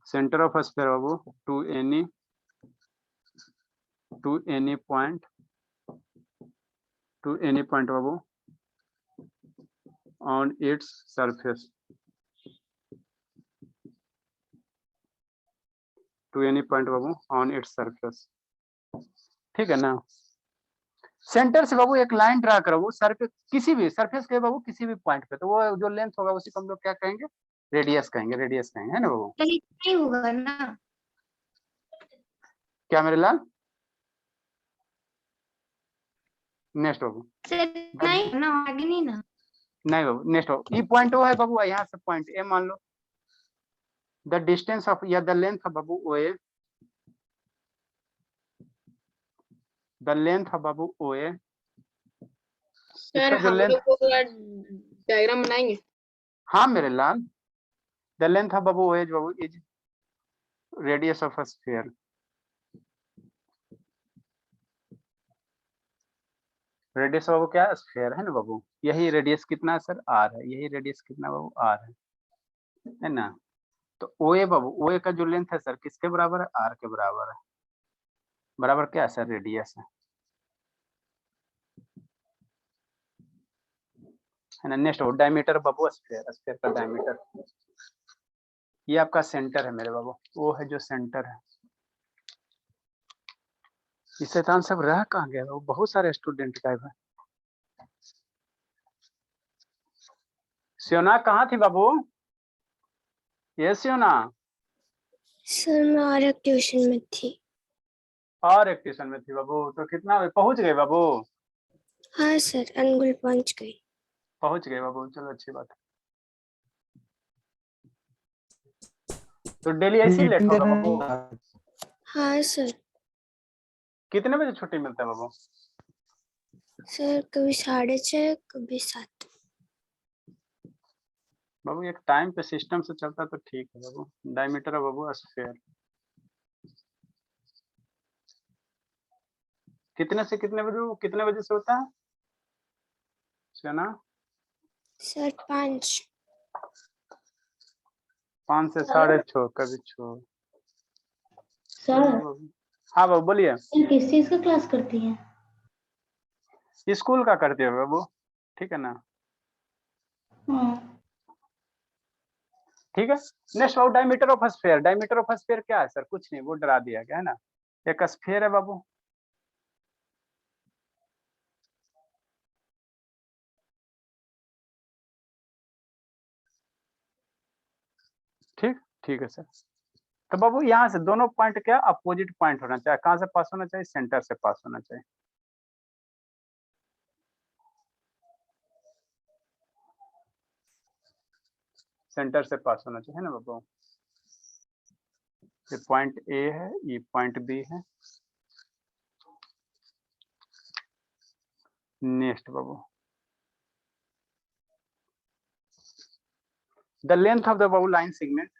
center of a sphere babu to any point babu on its surface, to any point babu on its surface, ठीक है ना। Centre से बाबू एक line draw करो, वो surface, किसी भी surface के बाबू किसी भी पॉइंट पे, तो वो जो लेंथ होगा उसी को हम लोग क्या कहेंगे, रेडियस कहेंगे, रेडियस कहेंगे, है ना बाबू। नहीं होगा ना क्या मेरे लाल? नेक्स्ट बाबू, सर, नहीं ना, आगे नहीं ना। नहीं बाबू, नेक्स्ट बाबू, ये पॉइंट वो है बाबू, यहाँ से पॉइंट ए मान लो, द डिस्टेंस ऑफ या द लेंथ ऑफ बाबू O A, the length of बाबू ओ ए। सर जो हम लेंथ, लोग पूरा डायग्राम बनाएंगे। हाँ मेरे लाल, द लेंथ ऑफ बाबू ओ ए बाबू is radius of a sphere, radius बाबू क्या है, स्फीयर है ना बाबू। यही रेडियस कितना है सर, आर है। यही रेडियस कितना बाबू, आर है ना। तो ओ ए बाबू, ओ ए का जो लेंथ है सर किसके बराबर है, आर के बराबर है। बराबर क्या है सर, रेडियस है ना। नेक्स्ट वो डायमीटर बाबू, स्फीयर, स्फीयर का डायमीटर। ये आपका सेंटर है मेरे बाबू, वो है जो सेंटर है। इस शैतान सब रह कहाँ गया बाबू, बहुत सारे स्टूडेंट गायब है। सियोना कहाँ थी बाबू, ये सियोना। सर मैं और एक ट्यूशन में थी। और एक ट्यूशन में थी बाबू, तो कितना पहुंच गए बाबू। हाँ सर, अनुगुल पहुंच गई। पहुंच गए बाबू, चलो अच्छी बात है। तो डेली ऐसे ही लेट मीटिंग होगा देना बाबू। है। हाँ सर। कितने बजे छुट्टी मिलता है बाबू। सर कभी 6:30 कभी 7। बाबू एक टाइम पे सिस्टम से चलता तो ठीक है बाबू। डायमीटर है बाबू, स्फीयर। कितने से कितने बजे, कितने बजे से होता है सियोना। सर 5। 5 से 6:30, कभी 6। सर हाँ बाबू बोलिए। ये किस चीज का क्लास करती हैं? स्कूल का करते हो बाबू, ठीक है ना। ठीक है। Next Babu diameter of sphere. Diameter of sphere क्या है सर, कुछ नहीं, वो डरा दिया गया है ना। एक स्फीयर है बाबू, ठीक, ठीक है सर। तो बाबू यहाँ से दोनों पॉइंट क्या अपोजिट पॉइंट होना चाहिए। कहाँ से पास होना चाहिए, सेंटर से पास होना चाहिए। सेंटर से पास होना चाहिए, है ना बाबू। ये पॉइंट ए है, ये पॉइंट बी है। Next Babu, the length of the Babu line segment.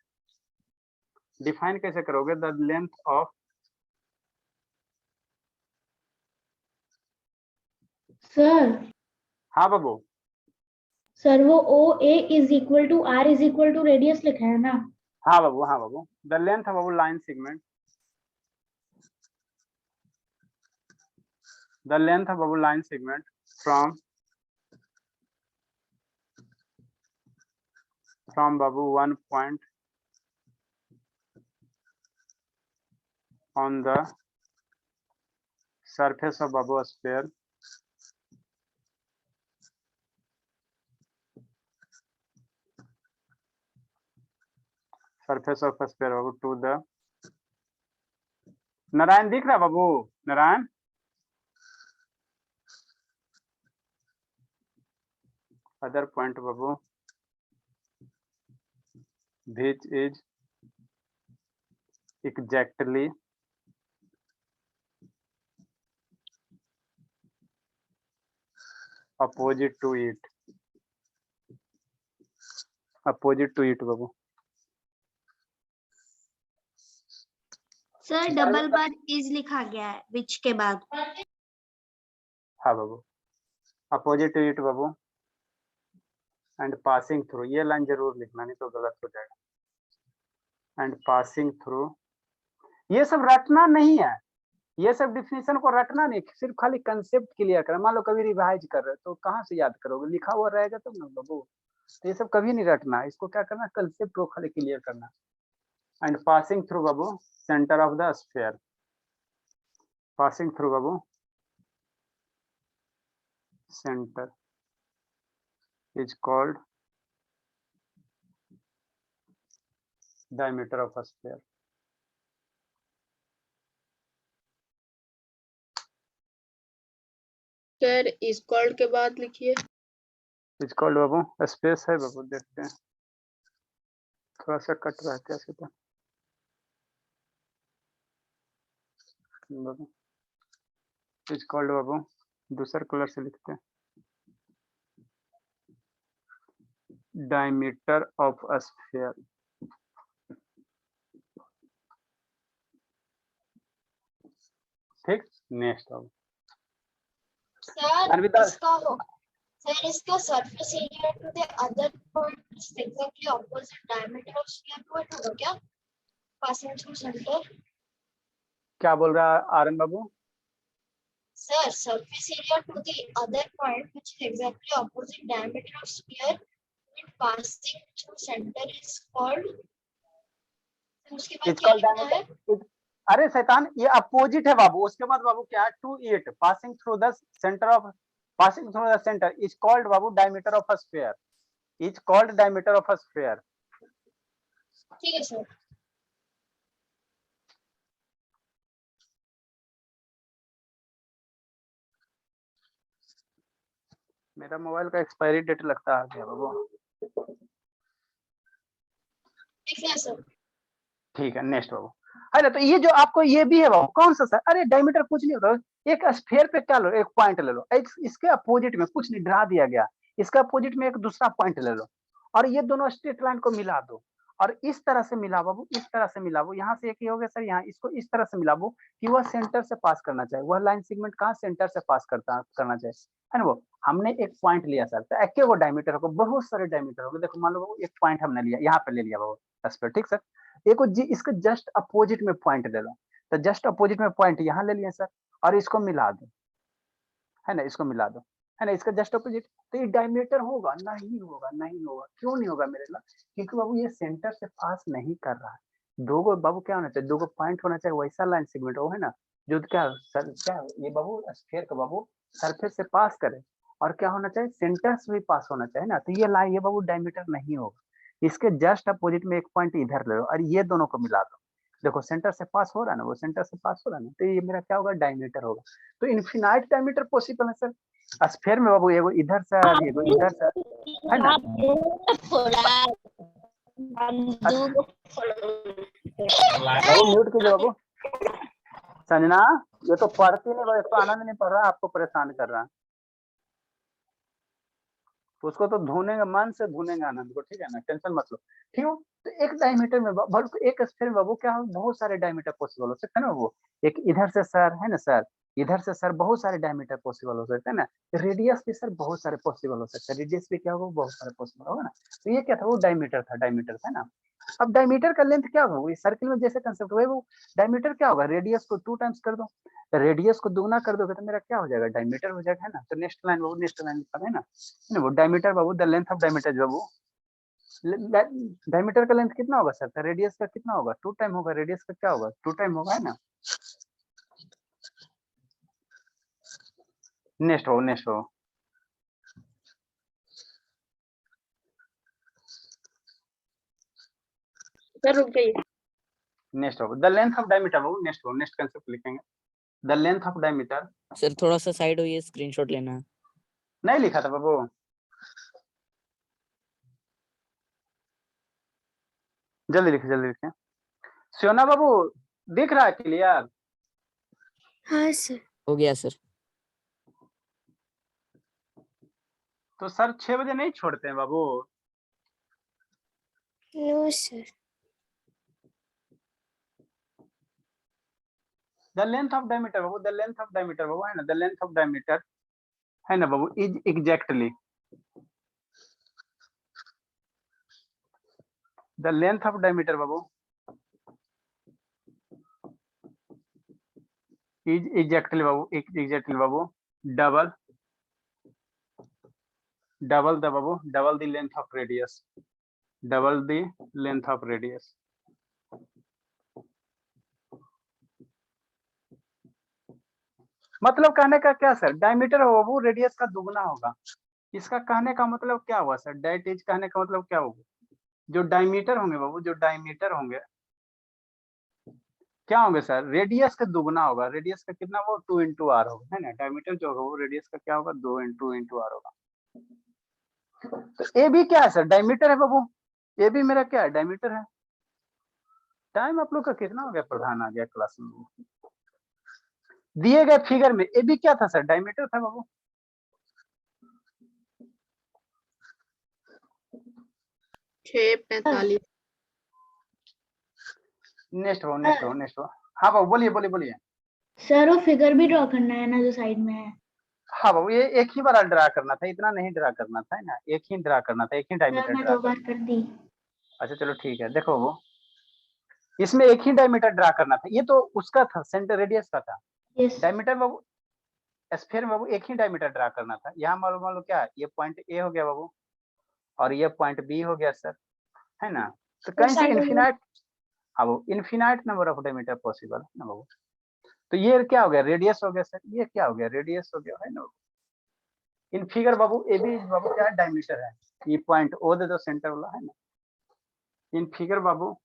Define कैसे करोगे, द लेंथ ऑफ। सर हाँ बाबू। सर वो O A is equal to R is equal to radius लिखा है ना? हाँ बाबू, हाँ बाबू, द लेंथ ऑफ बाबू line segment. The length of our line segment from babu one point on the surface of babu sphere surface of sphere babu to the Narayan दिख रहा बाबू, नारायण। अदर पॉइंट बाबू which is exactly opposite to it, opposite to it बाबू। Sir double bar is लिखा गया है which के बाद। हाँ बाबू, opposite to it बाबू एंड पासिंग थ्रू। ये लाइन जरूर लिखना, नहीं तो गलत हो जाएगा। एंड पासिंग थ्रू, ये सब रटना नहीं है। ये सब डिफिनेशन को रटना नहीं, सिर्फ खाली कंसेप्ट क्लियर करना। मान लो कभी रिवाइज कर रहे हो तो कहाँ से याद करोगे, लिखा हुआ रहेगा तब ना बाबू। तो ये सब कभी नहीं रटना, इसको क्या करना, कंसेप्ट को खाली क्लियर करना। And passing through Babu centre of the sphere. Passing through Babu centre is called diameter of a sphere। Sir इस कॉल्ड के बाद लिखिए। इज कॉल्ड बाबू स्पेस है बाबू, देखते हैं थोड़ा सा कट रहा है कैसे तो बाबू। इज कॉल्ड बाबू दूसरे कलर से लिखते हैं, डायमीटर ऑफ a sphere। ठीक, नेक्स्ट बाबू सर अन्विता इसका surface area to the other point is exactly opposite diameter of sphere to it होगा क्या? Passing through center. क्या बोल रहा है आर्यन बाबू? Sir, surface area to the other point which is exactly opposite diameter of sphere when passing through center is called. उसके बाद It's क्या called लिखना है? अरे शैतान, ये अपोजिट है बाबू। उसके बाद बाबू क्या है? 2 passing through the centre is called Babu diameter of a sphere. Is called diameter of a sphere. ठीक है सर। मेरा मोबाइल का एक्सपायरी डेट लगता है क्या बाबू? ठीक है सर। ठीक है, नेक्स्ट बाबू। है ना, तो ये जो आपको ये भी है बाबू, कौन सा सर? अरे डायमीटर कुछ नहीं होता, एक स्फीयर पे क्या लो, एक पॉइंट ले लो, इसके अपोजिट में कुछ नहीं, ड्रा दिया गया, इसके अपोजिट में एक दूसरा पॉइंट ले लो और ये दोनों स्ट्रेट लाइन को मिला दो और इस तरह से मिला बाबू, इस तरह से मिला वो। यहाँ से एक ही हो गया सर, यहाँ इसको इस तरह से मिला वो कि वह सेंटर से पास करना चाहिए। वह लाइन सेगमेंट कहाँ सेंटर से पास करना चाहिए, है ना। वो हमने एक पॉइंट लिया सर, तो एक वो डायमीटर होगा, बहुत सारे डायमीटर होंगे। देखो मान लो एक पॉइंट हमने लिया, यहाँ पे ले लिया बाबू स्फीयर, ठीक सर। एक इसके जस्ट अपोजिट में पॉइंट ले लो, तो जस्ट अपोजिट में पॉइंट यहाँ ले लिया सर और इसको मिला दो, है ना, इसको मिला दो, है ना, इसका जस्ट अपोजिट। तो ये डायमीटर होगा? नहीं होगा, नहीं होगा। क्यों नहीं होगा मेरे लाल? क्योंकि बाबू ये सेंटर से पास नहीं कर रहा है। दो गो बाबू क्या होना चाहिए? दो गो पॉइंट होना चाहिए, वैसा लाइन सेगमेंट हो, है ना, जो क्या सर, क्या ये बाबू स्फीयर का बाबू सरफेस से पास करे और क्या होना चाहिए? सेंटर से भी पास होना चाहिए ना। तो ये लाइन, ये बाबू डायमीटर नहीं होगा। इसके जस्ट अपोजिट में एक पॉइंट इधर ले लो और ये दोनों को मिला दो। देखो सेंटर से पास हो रहा है ना, वो सेंटर से पास हो रहा है ना, तो ये मेरा क्या होगा? डायमीटर होगा। तो इनफिनाइट डायमीटर पॉसिबल है सर स्फीयर में बाबू। एगो इधर से एगो इधर से, है ना। बाबू म्यूट कीजिए बाबू। संजना, ये तो पढ़ती नहीं, इसको आनंद नहीं पढ़ रहा, आपको परेशान कर रहा है। तो उसको तो धुनेगा, मन से धुनेगा आनंद को, ठीक है ना, टेंशन मत लो, ठीक है। तो एक डायमीटर में बल्कि एक स्फीयर में बाबू क्या हो, बहुत सारे डायमीटर पॉसिबल हो सकते हैं ना। वो एक इधर से सर, है ना सर, इधर से सर, बहुत सारे डायमीटर पॉसिबल हो सकते हैं ना। रेडियस भी सर बहुत सारे पॉसिबल हो सकते हैं, रेडियस भी क्या होगा? बहुत सारे पॉसिबल होगा ना। तो ये क्या था? वो डायमीटर था, डायमीटर था ना। अब डायमीटर का लेंथ क्या होगा? सर्किल में जैसे कंसेप्ट हुआ, वो डायमीटर क्या होगा? रेडियस को 2 टाइम्स कर दो, रेडियस को दुगना कर दोगे तो मेरा क्या हो जाएगा? डायमीटर हो जाएगा, है ना। तो नेक्स्ट लाइन बाबू, नेक्स्ट लाइन लिखा है ना, वो डायमीटर बाबू, द लेंथ ऑफ डायमीटर जो बाबू, डायमीटर का लेंथ कितना होगा सर? तो रेडियस का कितना होगा? 2 टाइम होगा। रेडियस का क्या होगा? 2 टाइम होगा, है ना। नेक्स्ट हो, नेक्स्ट हो। सर रुक जाइए। नेक्स्ट हो, the length of diameter Babu. Next हो, नेक्स्ट कंसेप्ट लिखेंगे, the length of diameter. Sir थोड़ा सा साइड होइए, स्क्रीनशॉट लेना है। नहीं लिखा था बाबू? जल्दी लिखे, जल्दी लिखे। सोना बाबू दिख रहा है क्लियर? हाँ सर। हो गया सर। तो सर 6 बजे नहीं छोड़ते हैं बाबू? No sir. The length of diameter बाबू, द लेंथ ऑफ डायमीटर बाबू, है ना, द लेंथ ऑफ डायमीटर, है ना बाबू, is exactly the length of diameter बाबू इज एग्जैक्टली बाबू, एग्जैक्टली बाबू, डबल द बाबू, double the length of radius, double the length of radius. मतलब कहने का क्या सर? डायमीटर हो बाबू, रेडियस का दुगना होगा। इसका कहने का मतलब क्या हुआ सर? डायट इज कहने का मतलब क्या होगा? जो डायमीटर होंगे बाबू, जो डायमीटर होंगे क्या होंगे सर? रेडियस का दुगना होगा। रेडियस का कितना? वो 2 इंटू आर होगा, है ना। डायमीटर जो होगा वो रेडियस का क्या होगा? 2 इंटू आर होगा। तो ए भी क्या है सर? डायमीटर है बाबू। ए भी मेरा क्या है? डायमीटर है। टाइम आप लोग का कितना हो गया? प्रधान आ गया क्लास में। दिए गए फिगर में ए भी क्या था सर? डायमीटर था बाबू। (6:45) नेक्स्ट हो, नेक्स्ट हो, नेक्स्ट हो। हाँ बाबू बोलिए, बोलिए, बोलिए। सर वो फिगर भी ड्रॉ करना है ना जो साइड में है? हाँ बाबू, ये एक ही बार ड्रा करना था, इतना नहीं ड्रा करना था, है ना, एक ही ड्रा करना था, एक ही डायमीटर मैं ड्रा 2 बार कर दी। अच्छा चलो ठीक है, देखो वो इसमें एक ही डायमीटर ड्रा करना था, ये तो उसका था, सेंटर रेडियस का था। यस डायमीटर बाबू स्फीयर में बाबू एक ही डायमीटर ड्रा करना था। यहाँ मान लो क्या, ये पॉइंट ए हो गया बाबू, और ये पॉइंट बी हो गया सर, है ना। तो कहीं से इन्फिनाइट, हाँ वो infinite number of diameter possible है ना बाबू। तो ये क्या हो गया, रेडियस हो गया सर, ये क्या हो गया, रेडियस हो गया, है ना। In figure Babu A B बाबू क्या है, डायमीटर है। ये पॉइंट ओ दे दो सेंटर वाला, है ना। इन फिगर बाबू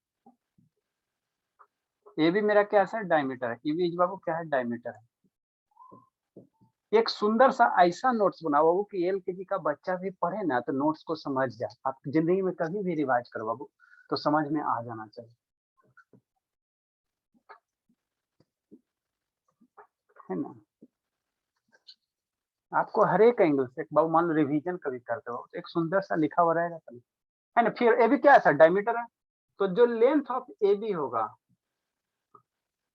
ये भी मेरा क्या है, डायमीटर है। ये भी बाबू क्या है, डायमीटर है। एक सुंदर सा ऐसा नोट्स बनाओ बाबू कि एलकेजी का बच्चा भी पढ़े ना तो नोट्स को समझ जाए। आप जिंदगी में कभी भी रिवाइज करो बाबू तो समझ में आ जाना चाहिए, है ना। आपको हर एक एंगल से बाबू मान लो रिवीजन कभी करते हो तो एक सुंदर सा लिखा हुआ रहेगा कभी, है ना। फिर ए बी क्या है सर, डायमीटर है। तो जो लेंथ ऑफ ए बी होगा,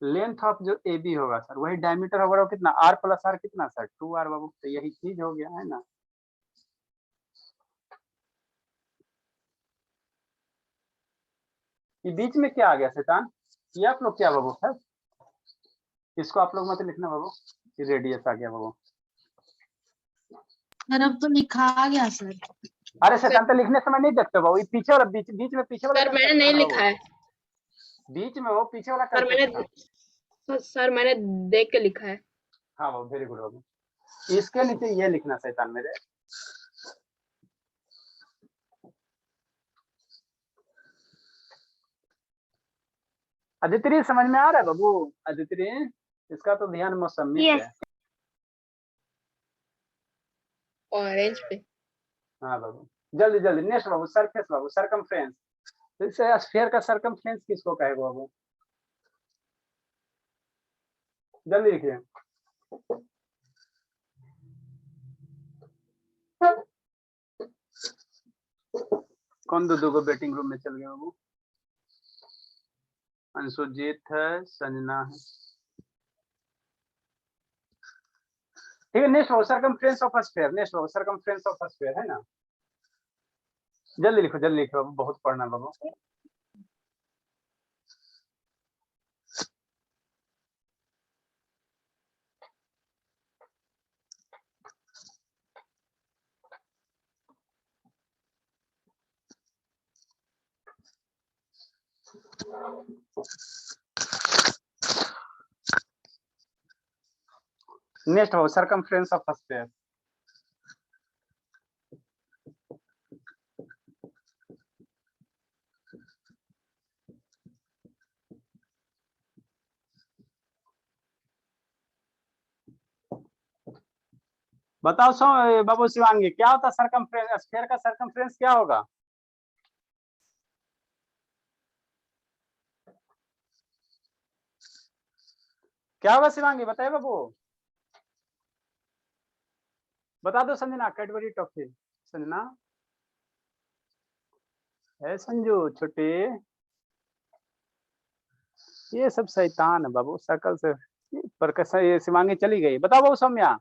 लेंथ ऑफ जो ए बी होगा सर वही डायमीटर होगा। कितना, आर प्लस आर कितना सर, 2r बाबू। तो यही चीज हो गया, है ना। ये बीच में क्या आ गया शैतान, ये आप लोग क्या बाबू है, इसको आप लोग मत लिखना बाबू, ये रेडियस आ गया बाबू। सर अब तो लिखा आ गया सर। अरे शैतान तो लिखने समय नहीं देखते बाबू, ये पीछे वाला बीच में पीछे वाला सर मैंने नहीं लिखा है। बीच में वो पीछे वाला सर मैंने देख के लिखा है। हाँ बाबू वेरी गुड बाबू। इसके नीचे ये लिखना शैतान मेरे, अदिति समझ में आ रहा है बाबू, अदिति इसका तो ध्यान मौसमी पे है। ऑरेंज पे। हाँ बाबू जल्दी जल्दी, नेक्स्ट बाबू सरफेस बाबू, सरकमफ्रेंस। इससे स्फीयर का सरकमफ्रेंस किसको कहेगा बाबू, जल्दी लिखिए। कौन दो को बैटिंग रूम में चल गया बाबू, अंशुजीत है, संजना है, ठीक है। नेक्स्ट बाबू सरकमफ्रेंस ऑफ स्फीयर, नेक्स्ट बाबू सरकमफ्रेंस ऑफ स्फीयर, है ना। जल्दी लिखो बाबू, बहुत पढ़ना बाबू। नेक्स्ट बाबू सरकमफ्रेंस ऑफ स्फीयर, बताओ सो बाबू शिवांगी, क्या होता सरकमफ्रेंस, स्फीयर का सरकमफ्रेंस क्या होगा, क्या होगा शिवांगी, बताइए बाबू, बता दो संजना। कैडबरी टॉफी, संजना है, संजू छोटे, ये सब शैतान है बाबू, शकल से पर ये शिवांगी चली गई। बताओ बाबू सौम्या,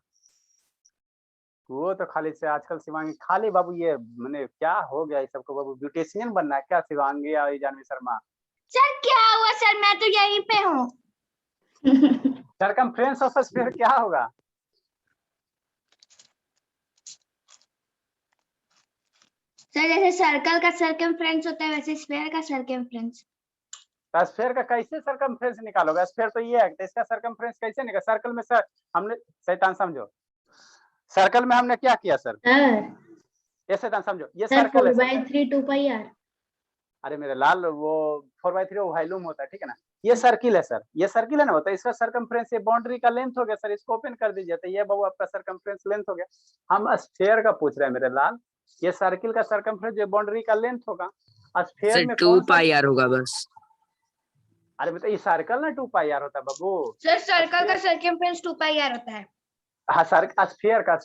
वो तो खाली से आजकल शिवांगी खाली बाबू, ये मैंने क्या हो गया इस सबको बाबू, ब्यूटिशियन बनना है क्या शिवांगी और जानवी शर्मा। सर क्या हुआ सर, मैं तो यहीं पे हूँ। सरकमफ्रेंस ऑफ स्फीयर क्या होगा, सर जैसे सर्कल का सर्कमफ्रेंस होता है वैसे स्फीयर का सर्कमफ्रेंस। तो स्फीयर का कैसे सरकमफ्रेंस निकालोगे, स्फीयर तो ये है, तो इसका सरकमफ्रेंस कैसे निकाल, सर्कल में सर हमने, शैतान समझो, सर्कल में हमने क्या किया सर, ये शैतान समझो, ये सर्कल है 4/3 2πr। अरे मेरे लाल, वो 4/3 वॉल्यूम होता है, ठीक है ना। ये सर्किल है सर, ये सर्किल है ना, होता है इसका सरकमफ्रेंस, ये बाउंड्री का लेंथ हो गया सर, इसको ओपन कर दीजिए तो ये बाबू आपका सरकमफ्रेंस लेंथ हो गया। हम स्फीयर का पूछ रहे हैं मेरे लाल, ये सर्किल का सरकमफ्रेंस जो बाउंड्री का लेंथ होगा, स्फीयर में 2πr होगा बस। अरे बेटा ये सर्कल ना 2πr होता है बाबू। सर सर्कल का सर्कमफ्रेंस 2πr होता है। हाँ स्फीयर का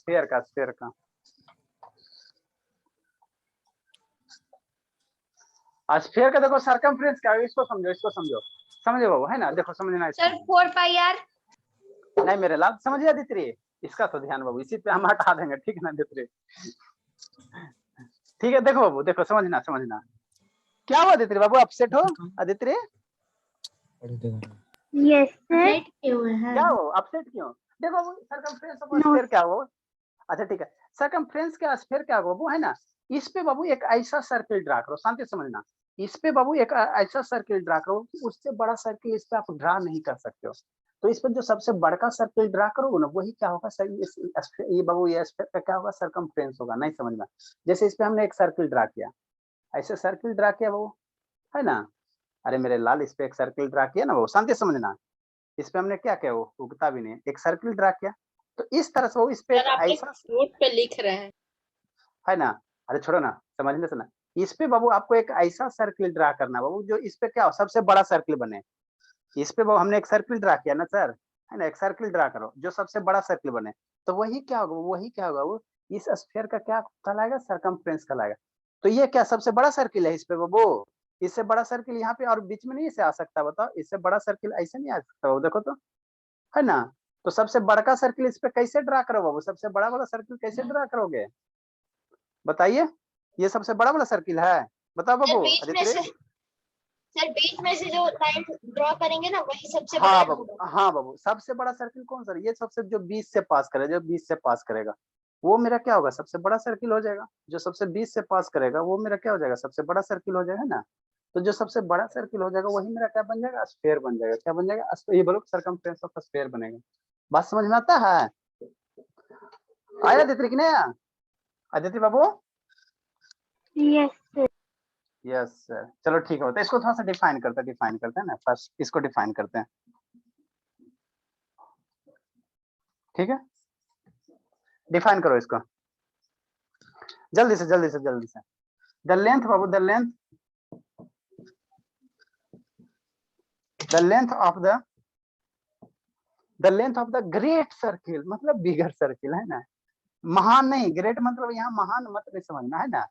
स्फीयर का देखो सरकमफ्रेंस क्या है, इसको समझो बाबू, है ना। देखो समझना सर 4πr। नहीं मेरे लाल, समझिए आदित्य, इसका तो ध्यान बाबू, इसी पे हम हटा देंगे, ठीक है ना आदित्य? ठीक है, देखो बाबू, देखो समझना समझना, क्या हुआ आदित्य बाबू, अपसेट हो आदित्य? Yes sir. Update किए हुए हैं। क्या हो अपसेट क्यों? देखो बाबू, सर्कमफ्रेंस ऑफ स्फीयर क्या हो? अच्छा ठीक है, सर्कमफ्रेंस का स्फीयर क्या होगा बाबू, है ना? इस पे बाबू एक ऐसा सर्किल ड्रा करो, शांति से समझना। इस पे बाबू एक ऐसा सर्किल ड्रा करो कि उससे बड़ा सर्किल इस पे आप ड्रा नहीं कर सकते हो। तो इस पे जो सबसे बड़का सर्किल ड्रा करोगे ना, वही क्या होगा सर, ये बाबू ये स्फीयर का क्या होगा, सर्कमफ्रेंस होगा। नहीं समझना, जैसे इस पे हमने एक सर्किल ड्रा किया, ऐसे सर्किल ड्रा किया बाबू, है ना? अरे मेरे लाल, इस पे एक सर्किल ड्रा किया ना बाबू, शांति से समझना। इस पे हमने क्या किया, वो उगता भी नहीं, एक सर्किल ड्रा किया। तो इस तरह से वो इस पे सर आप ऐसा, नोट पे लिख रहे हैं। है ना? अरे छोड़ो ना, समझने से ना। इस पे बाबू आपको एक ऐसा सर्किल ड्रा करना बाबू, जो इस पे क्या हो, सबसे बड़ा सर्किल बने। इस पे बाबू हमने एक सर्किल ड्रा किया ना सर, है ना? एक सर्किल ड्रा करो जो सबसे बड़ा सर्किल बने। तो वही क्या होगा, वही क्या होगा, वो इस स्फीयर का क्या कहलाएगा, सर्कमफ्रेंस कहलाएगा। तो ये क्या सबसे बड़ा सर्किल है इस पे बाबू? इससे बड़ा सर्किल यहाँ पे और बीच में नहीं से आ सकता, बताओ? इससे बड़ा सर्किल ऐसे नहीं आ सकता बाबू, देखो तो, है ना? तो सबसे बड़का सर्किल इस पे कैसे ड्रा करो बाबू, सबसे बड़ा वाला सर्किल कैसे ड्रा करोगे, बताइए? ये सबसे बड़ा वाला सर्किल है, बताओ सर बाबू बीच में आदित्य? से, सर बीच में से जो लाइन ड्रॉ करेंगे ना, वही सबसे बड़ा हाँ बाबू, होगा। हाँ बाबू, सबसे बड़ा सर्किल कौन सा? ये सबसे जो 20 से पास करे, जो 20 से पास करेगा वो मेरा क्या होगा, सबसे बड़ा सर्किल हो जाएगा। जो सबसे 20 से पास करेगा वो मेरा क्या हो जाएगा, सबसे बड़ा सर्किल हो जाएगा, है ना? तो जो सबसे बड़ा सर्किल हो जाएगा वही मेरा क्या बन जाएगा, स्फीयर बन जाएगा। क्या बन जाएगा? ये बोलो, सर्कमफ्रेंस ऑफ स्फीयर बनेगा। बात समझ में आता है? आया आदित्य कि नहीं आया आदित्य बाबू? Yes sir. यस सर, चलो ठीक है। तो इसको थोड़ा सा डिफाइन करते हैं ना, फर्स्ट इसको डिफाइन करते हैं, ठीक है? डिफाइन करो इसको जल्दी से जल्दी से जल्दी से। द लेंथ बाबू, the length of the great circle, मतलब बिगर सर्किल, है ना? महान नहीं, ग्रेट मतलब यहाँ महान मत नहीं समझना, है ना?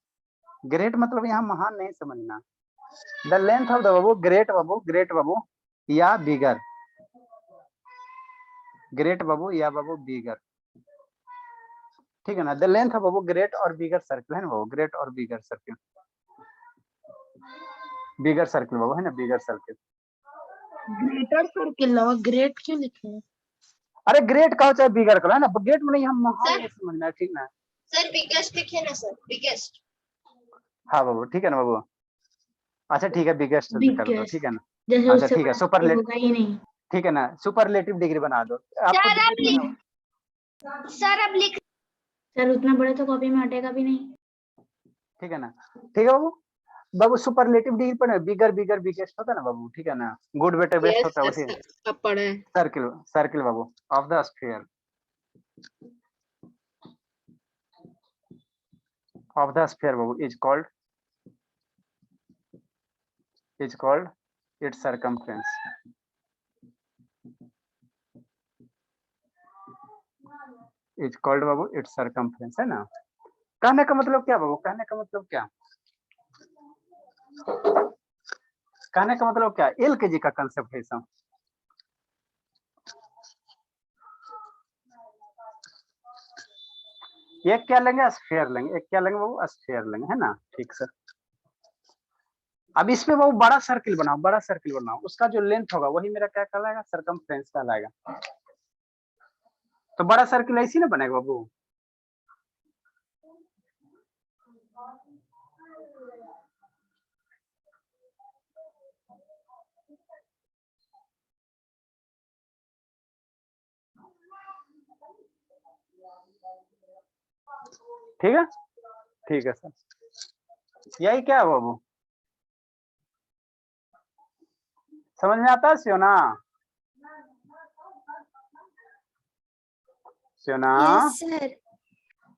ग्रेट मतलब यहाँ महान नहीं समझना। द लेंथ ऑफ द बाबू, ग्रेट बाबू या बिगर, ग्रेट बाबू या बाबू बिगर, ठीक है ना? The length of Babu great और बिगर सर्किल, है ना बाबू? ग्रेट और बिगर सर्किल, बाबू, है ना? बिगर सर्किल। ग्रेटर सर्किल और ग्रेट क्यों लिखे हैं? अरे ग्रेट कहो चाहे बिगर कहो, है ना? ग्रेट में नहीं, हम महान सर नहीं समझना है, ठीक ना? सर बिगेस्ट लिखे ना सर, बिगेस्ट। हाँ बाबू, ठीक है ना बाबू? अच्छा ठीक है, बिगेस्ट कर दो, बिगेस्ट ठीक है ना? जैसे अच्छा उससे ठीक है, बड़ा सुपरलेटिव, होगा ही नहीं। ठीक है ना? सुपरलेटिव डिग्री बना दो आपको, सर अब डिग्री लिख, सर अब लिख। सर उतना बड़े तो कॉपी में हटेगा भी नहीं। ठीक है ना? ठीक है बाबू? बाबू सुपरलेटिव डिग्री पर बिगर बिगेस्ट होता है ना बाबू, ठीक है ना? गुड बेटर बेस्ट यस होता है, सर, उसी सब पढ़े हैं। Circle Babu of the sphere, Babu is called its circumference, is called Babu its circumference, है ना? कहने का मतलब क्या बाबू, कहने का मतलब क्या, कहने का मतलब क्या? एलकेजी का कंसेप्ट है सब। एक क्या लेंगे, स्फीयर लेंगे, एक क्या लेंगे बाबू, स्फीयर लेंगे, है ना? ठीक सर। अब इसमें बाबू बड़ा सर्किल बनाओ, उसका जो लेंथ होगा वही मेरा क्या कहलाएगा, सर्कमफ्रेंस कहलाएगा। तो बड़ा सर्किल ऐसे ना बनेगा बाबू, ठीक है सर। यही क्या है बाबू, समझ में आता है सियोना? Yes sir.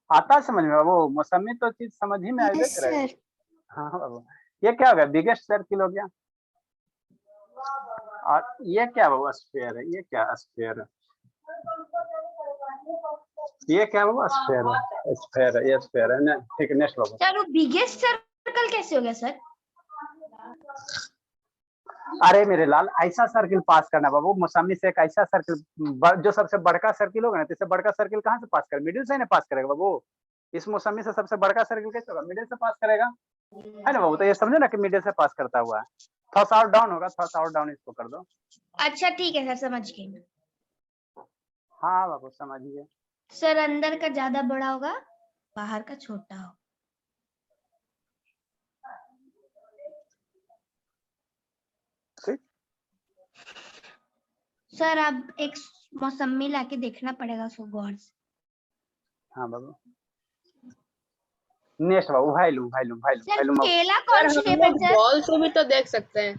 आता है समझ में बाबू? मौसमी तो चीज समझ ही में आएगा यस करेगा। सर। हाँ बाबू, ये क्या हो गया, बिगेस्ट सर्किल हो गया। और ये क्या बाबू, स्फीयर है। ये क्या स्फीयर है, ये क्या बाबू, स्फीयर है, ये स्फीयर है ना? ठीक है, नेक्स्ट बाबू। सर वो बिगेस्ट सर्कल कैसे हो गया सर? अरे मेरे लाल, ऐसा सर्किल पास करना बाबू, मौसमी से एक ऐसा सर्किल जो सबसे बड़का सर्किल होगा ना, तो इससे बड़का सर्किल कहाँ से पास करे, मिडिल से ना पास करेगा बाबू। इस मौसमी से सबसे बड़का सर्किल कैसे होगा, मिडिल से पास करेगा, है ना बाबू। तो ये समझो ना कि मिडिल से पास करता हुआ है। थोड़ा सा और डाउन होगा, थोड़ा सा और डाउन इसको कर दो। अच्छा ठीक है सर, समझ गई। हाँ बाबू समझिए। सर अंदर का ज्यादा बड़ा होगा, बाहर का छोटा होगा। ठीक। सर अब एक मौसमी लाके देखना पड़ेगा उसको गौर से। हाँ बाबू। नेक्स्ट बाबू, volume volume volume sir volume बाबू। केला सर कौन सी हम शेप है लोग सर? बॉल से भी तो देख सकते हैं।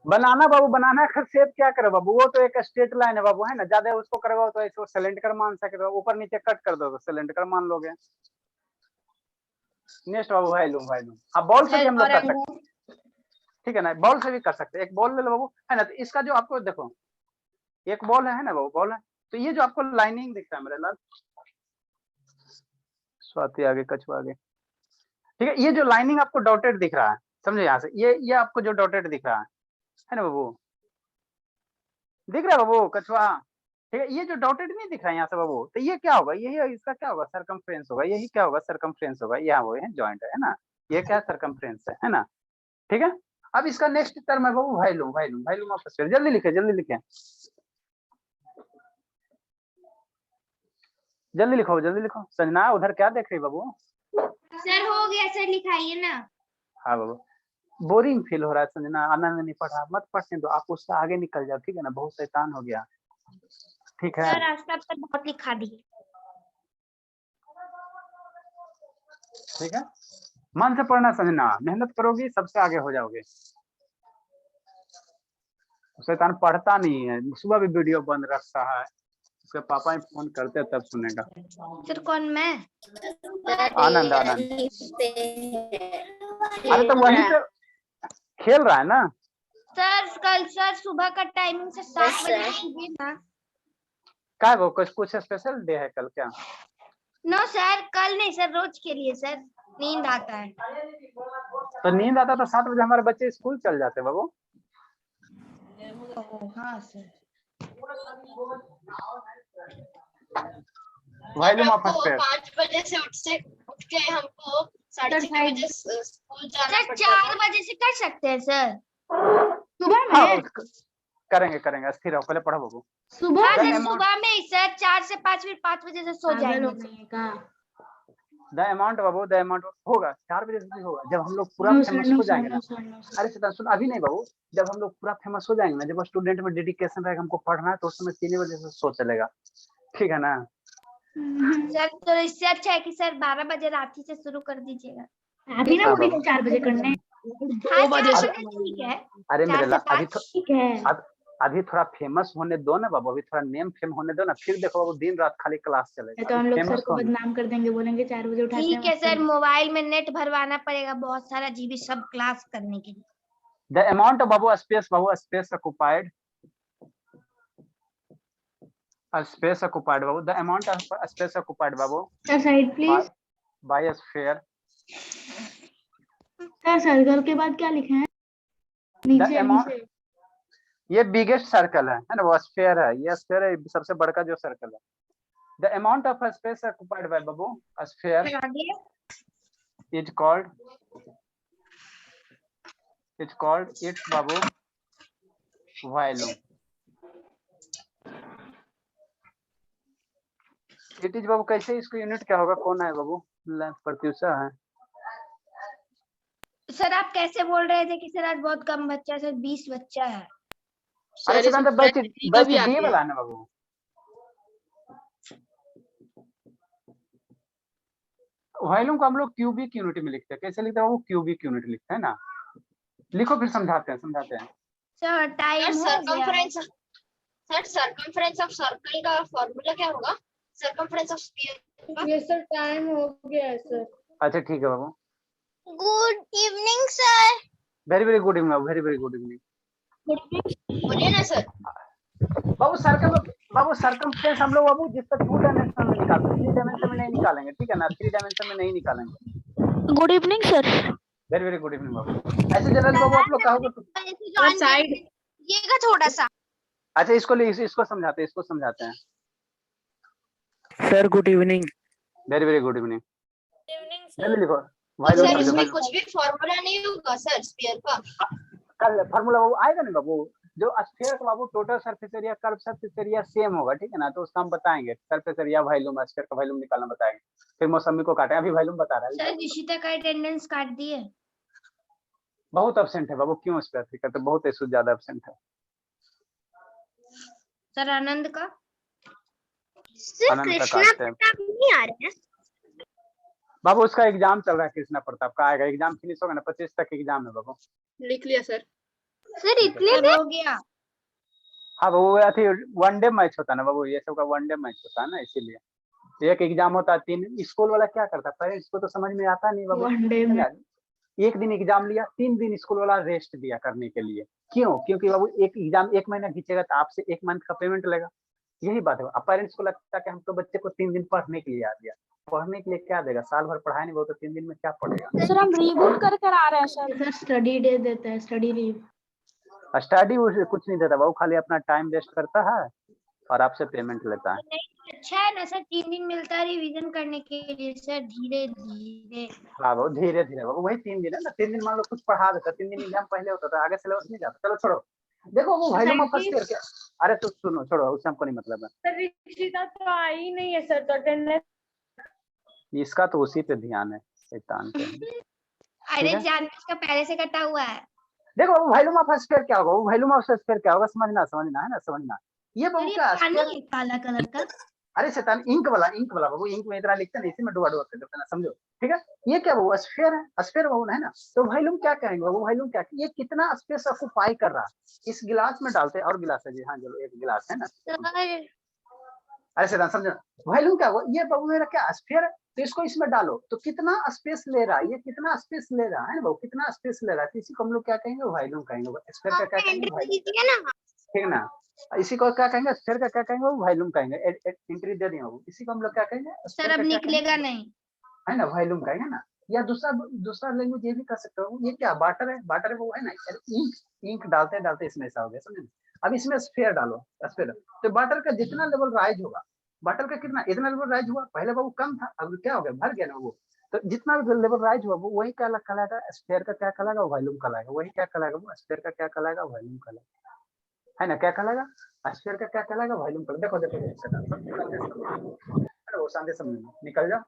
बनाना बाबू, बनाना का शेप क्या करे बाबू, वो तो एक स्ट्रेट लाइन है बाबू, है ना। ज्यादा उसको करोगे तो इसको सिलेंडर मान सकते हो, ऊपर नीचे कट कर दो तो सिलेंडर मान लोगे। नेक्स्ट बाबू, वैल्यूम वैल्यूम। हाँ बॉल से भी हम लोग कर सकते हैं, ठीक है ना, बॉल से भी कर सकते हैं। एक बॉल ले लो बाबू, है ना। तो इसका जो आपको देखो, एक बॉल है ना बाबू, बॉल है। तो ये जो आपको लाइनिंग दिख रहा है मेरे लाल, स्वाति आगे कछुआ आगे, ठीक है। ये जो लाइनिंग आपको डॉटेड दिख रहा है, समझे, यहाँ से ये आपको जो डॉटेड दिख रहा है ना बाबू, दिख रहा है बाबू कछुआ, ठीक है। ये जो डॉटेड नहीं दिख रहा है यहाँ से बाबू, तो ये क्या होगा, यही इसका क्या होगा, सरकमफ्रेंस होगा। यही क्या होगा, सरकमफ्रेंस होगा। यहाँ वो है जॉइंट है ना, ये क्या सरकमफ्रेंस है ना, ठीक है। अब इसका नेक्स्ट टर्म है बाबू volume volume volume of sphere. जल्दी लिखे जल्दी लिखे, जल्दी लिखो जल्दी लिखो। संजना उधर क्या देख रही बाबू? सर हो गया सर, लिखाइए ना। हाँ बाबू, बोरिंग फील हो रहा है संजना, आनंद नहीं पढ़ा, मत पढ़ने दो, आप उससे आगे निकल जाओ, ठीक है ना। बहुत शैतान हो गया, ठीक है। सर आज तक तो बहुत लिखा दिए। ठीक है, मन से पढ़ना संजना, मेहनत करोगी सबसे आगे हो जाओगे। शैतान पढ़ता नहीं है, सुबह भी वीडियो बंद रखता है, उसके पापा ही फोन करते हैं तब सुनेगा। सर कौन, मैं? आनंद आनंद, अरे तो वही तो खेल रहा है ना सर कल सर सुबह का टाइमिंग से 7 बजे कीजिए ना। क्या वो कुछ स्पेशल डे है कल क्या? नो सर कल नहीं सर, रोज के लिए सर, नींद आता है। तो नींद आता तो 7 बजे हमारे बच्चे स्कूल चल जाते बाबू। हाँ सर। वॉल्यूम ऑफ हमको स्पेयर 5 बजे से उठ के हमको 6:30 बजे स्कूल जाना सर पड़ता 4 है। बजे से कर सकते हैं सर। सुबह हाँ में करेंगे करेंगे, स्थिर रहो, पहले पढ़ो बाबू। सुबह हाँ The सर amount- सुबह में ही सर 4 से 5, फिर 5 बजे से सो पागल हो जाएंगे। गए हैं का? The amount Babu, the amount होगा 4 बजे से होगा, जब हम लोग पूरा फेमस हो जाएंगे ना। अरे शैतान सुन, अभी नहीं बाबू, जब हम लोग पूरा फेमस हो जाएंगे ना, जब स्टूडेंट में डेडिकेशन रहेगा, हमको पढ़ना है, तो उस समय 3 बजे से सो चलेगा, ठीक है ना। सर तो इससे अच्छा है कि सर 12 बजे रात ही से शुरू कर दीजिएगा। अभी ना हाँ बोली बाबू। 4 बजे करने। हाँ 4 बजे ठीक है। अरे 4 मेरे से लाल, 5 ठीक है, अभी थोड़ा फेमस होने दो ना बाबू, अभी थोड़ा नेम फेम होने दो ना, फिर देखो बाबू दिन रात खाली क्लास चलेगा। तो हम लोग सर फेमस को कौन है? बदनाम कर देंगे, बोलेंगे 4 बजे उठाते ठीक है सर, मोबाइल में नेट भरवाना पड़ेगा बहुत सारा जीबी सब क्लास करने के लिए। The amount of babu space occupied, space occupied babu, the amount of space occupied babu sir side please. by a sphere, sir circle के बाद क्या लिखे हैं नीचे? amount- नीचे ये बिगेस्ट सर्कल है ना, वो स्फीयर है, ये स्फीयर है सबसे बड़का जो सर्कल है। The amount of space occupied by babu a sphere आगे is called its babu volume. It is बाबू कैसे, इसको यूनिट क्या होगा, कौन है बाबू? प्रत्युषा है। सर आप कैसे बोल रहे थे कि सर आज बहुत कम बच्चा है, सर 20 बच्चा है। अरे सर सिद्धांत इसमें बैच तो भी आती डी है। वाला है ना बाबू। वॉल्यूम को हम लोग क्यूबिक यूनिट में लिखते हैं, कैसे लिखते हैं वो क्यूबिक यूनिट लिखते हैं ना। लिखो फिर समझाते हैं सर टाइम हो गया। सर्कमफ्रेंस ऑफ सर्कल का फॉर्मूला क्या होगा? Circumference of sphere. ये सर टाइम हो गया है सर। अच्छा ठीक है बाबू, good evening sir. Very very good evening, very very good evening बोलिए ना सर। बाबू। सर्कमफ्रेंस हम लोग बाबू जिसका 2 डायमेंशन में निकालते हैं, 3 डायमेंशन में नहीं निकालेंगे, ठीक है ना, 3 डायमेंशन में नहीं निकालेंगे। Good evening sir. Very very good evening बाबू। ऐसे जनरल बाबू आप लोग का होगा तो सर साइड ये का थोड़ा सा अच्छा इसको समझाते हैं। Sir good evening. Very very good evening. Evening जल्दी लिखो तो भाई सर लोग इसमें कुछ भी फॉर्मूला नहीं होगा सर स्फीयर का? कल फार्मूला बाबू आएगा नहीं बाबू, जो स्फीयर का बाबू total surface area curve surface area same होगा, ठीक है ना, तो उसका हम बताएंगे सरफेस एरिया वॉल्यूम स्फीयर का वॉल्यूम निकालना बताएंगे, फिर मौसमी को काटे, अभी वॉल्यूम बता रहा है। सर निशिता का अटेंडेंस काट दिए। बहुत एब्सेंट है बाबू, क्यों इस पे ऐसे करते, बहुत इशू ज्यादा एब्सेंट है। सर आनंद का सिर्फ आनंद का कृष्णा काटते हैं प्रताप नहीं आ रहे हैं। बाबू, उसका एग्जाम चल रहा है, कृष्णा प्रताप का आएगा, एग्जाम फिनिश होगा ना, 25 तक एग्जाम है बाबू। लिख लिया सर। सर इतने सर हो गया। हाँ बाबू, अथी वनडे मैच होता है ना बाबू, ये सब का वनडे मैच होता है ना, इसीलिए एक एग्जाम होता है 3। स्कूल वाला क्या करता है, पेरेंट्स को तो समझ में आता नहीं बाबू, वनडे में एक दिन एग्जाम लिया, 3 दिन स्कूल वाला रेस्ट दिया करने के लिए, क्यों? क्योंकि बाबू एक एग्जाम 1 महीना खींचेगा तो आपसे 1 मंथ का पेमेंट लेगा, यही बात है। अब पेरेंट्स को लगता है कि हम तो बच्चे को 3 दिन पढ़ने के लिए आ दिया, पढ़ने के लिए क्या देगा, साल भर पढ़ाया नहीं वो, तो 3 दिन में क्या पढ़ेगा। सर हम रीबूट कर कर आ रहे हैं सर स्टडी डे देते हैं स्टडी लीव। स्टडी कुछ नहीं देता बाबू, खाली अपना टाइम वेस्ट करता है और आपसे पेमेंट लेता है। नहीं अच्छा है ना सर, 3 दिन मिलता है रिवीजन करने के लिए सर, धीरे धीरे। हाँ बाबू धीरे धीरे बाबू, वही 3 दिन है ना, 3 दिन मान लो कुछ पढ़ा देता, 3 दिन एग्जाम पहले होता था, आगे सिलेबस नहीं जाता, चलो छोड़ो। देखो वो वॉल्यूम ऑफ स्फीयर क्या, अरे तो सुनो, छोड़ो उससे हमको नहीं मतलब है। सर ऋषिता तो आई नहीं है सर, तो अटेंडेंस इसका तो उसी पे ध्यान है, शैतान पे। अरे है? जान इसका पहले से कटा हुआ है। देखो वो वॉल्यूम ऑफ स्फीयर क्या होगा, वो वॉल्यूम ऑफ स्फीयर क्या होगा, समझना है ना, समझना। ये सर बाबू ये क्या पानी स्फीयर, है काला कलर का। अरे शैतान इंक वाला बाबू, इंक में इतना लिखते हैं, इसी में डुबा कर देते हैं, समझो, ठीक है। ये क्या बाबू, स्फीयर है, स्फीयर बाबू है ना, तो वॉल्यूम क्या कहेंगे बाबू, वॉल्यूम क्या, ये कितना स्पेस ऑक्यूपाई कर रहा है, इस गिलास में डालते हैं, और गिलास है जी, हाँ चलो एक गिलास है ना। सर अरे शैतान समझो, वॉल्यूम क्या हुआ, ये बाबू मेरा क्या स्फीयर है, तो इसको इसमें डालो तो कितना स्पेस ले रहा है, ये कितना स्पेस ले रहा है ना बाबू, कितना स्पेस ले रहा है, तो इसी को हम लोग क्या कहेंगे, वॉल्यूम कहेंगे। स्फीयर का क्या कहेंगे, एंट्री वॉल्यूम, दीजिए ना। ठीक ना। इसी को क्या कहेंगे, स्फीयर का क्या कहेंगे, वॉल्यूम कहेंगे। एंट्री दे दिए बाबू, इसी को हम लोग क्या कहेंगे, सर स्फीयर अब का क्या निकलेगा कहेंगे, नहीं। है ना, वॉल्यूम कहेंगे ना। या दूसरा लैंग्वेज ये भी कर सकते हो, ये क्या वाटर है वो है ना, इंक डालते डालते इसमें ऐसा हो गया, समझे। अब इसमें स्फीयर डालो, स्फीयर, तो वाटर का जितना लेवल राइज होगा, वाटर का कितना इतना लेवल राइज हुआ, पहले बाबू कम था, अब क्या हो गया, भर गया ना वो, तो जितना भी लेवल राइज हुआ वो वही क्या कहलाएगा, स्फीयर का क्या कहलाएगा, वॉल्यूम कहलाएगा, वही क्या कहलाएगा, वो स्फीयर का क्या कहलाएगा, वॉल्यूम कहलाएगा, है ना, क्या कहलाएगा, स्फीयर का क्या कहलाएगा, वॉल्यूम कहलाएगा। देखो वो शांति समझ निकल जाओ।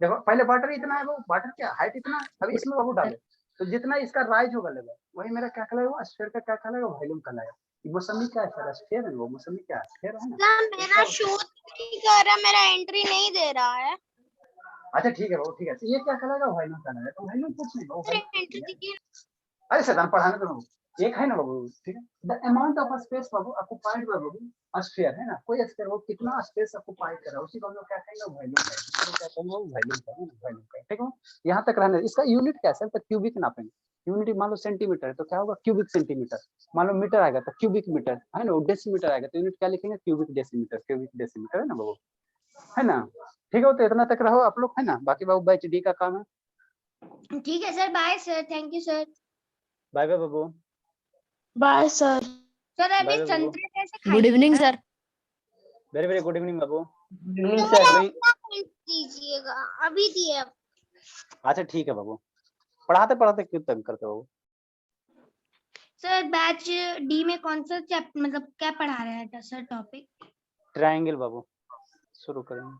देखो पहले वाटर इतना है, वो वाटर क्या हाइट इतना, अभी इसमें बाबू डालो, तो जितना इसका राइज होगा लेवल, वही मेरा क्या कहलाएगा, स्फीयर का क्या कहलाएगा, वॉल्यूम कहलाएगा। मौसमी क्या है सर, स्फीयर है वो, मौसमी क्या है, स्फीयर है ना। सर मेरा शो नहीं कर रहा, मेरा एंट्री नहीं दे रहा है। अच्छा ठीक है बाबू, ठीक है, तो ये क्या कहलाएगा, वॉल्यूम कहलाएगा, तो वॉल्यूम कुछ नहीं सर एंट्री बाबू। दीजिए। अरे शैतान पढ़ाने तो बाबू, एक है ना बाबू, ठीक है, the amount of space Babu occupied by Babu sphere, है ना, कोई स्फीयर वो कितना स्पेस ऑक्युपाई कर रहा है, उसी को हम लोग क्या कहेंगे, वॉल्यूम कहेंगे, क्या कहेंगे, वॉल्यूम कहेंगे, वॉल्यूम कहेंगे, ठीक है। यहाँ तक रहने, इसका यूनिट क्या है, तो क्यूबिक नापेंगे, यूनिट मान लो सेंटीमीटर है तो क्या होगा, क्यूबिक सेंटीमीटर, मान लो मीटर आएगा तो क्यूबिक मीटर, है ना, डेसीमीटर आएगा तो यूनिट क्या लिखेंगे, क्यूबिक डेसीमीटर, है ना बाबू, है ना। ठीक है, तो इतना तक रहो आप लोग, है ना, बाकी बाबू बैच डी का काम है। ठीक है sir, bye sir, thank you sir. Bye bye बाबू। Bye sir. सर अभी बाय बाय बाबू। संतरे कैसे खाएंगे? Good evening sir. Very very good evening बाबू। दीजिएगा अभी दिए। अच्छा ठीक है बाबू, पढ़ाते पढ़ाते क्यों तंग करते हो। सर बैच डी में कौन सा मतलब क्या पढ़ा रहे हैं सर टॉपिक? ट्रायंगल बाबू शुरू करेंगे।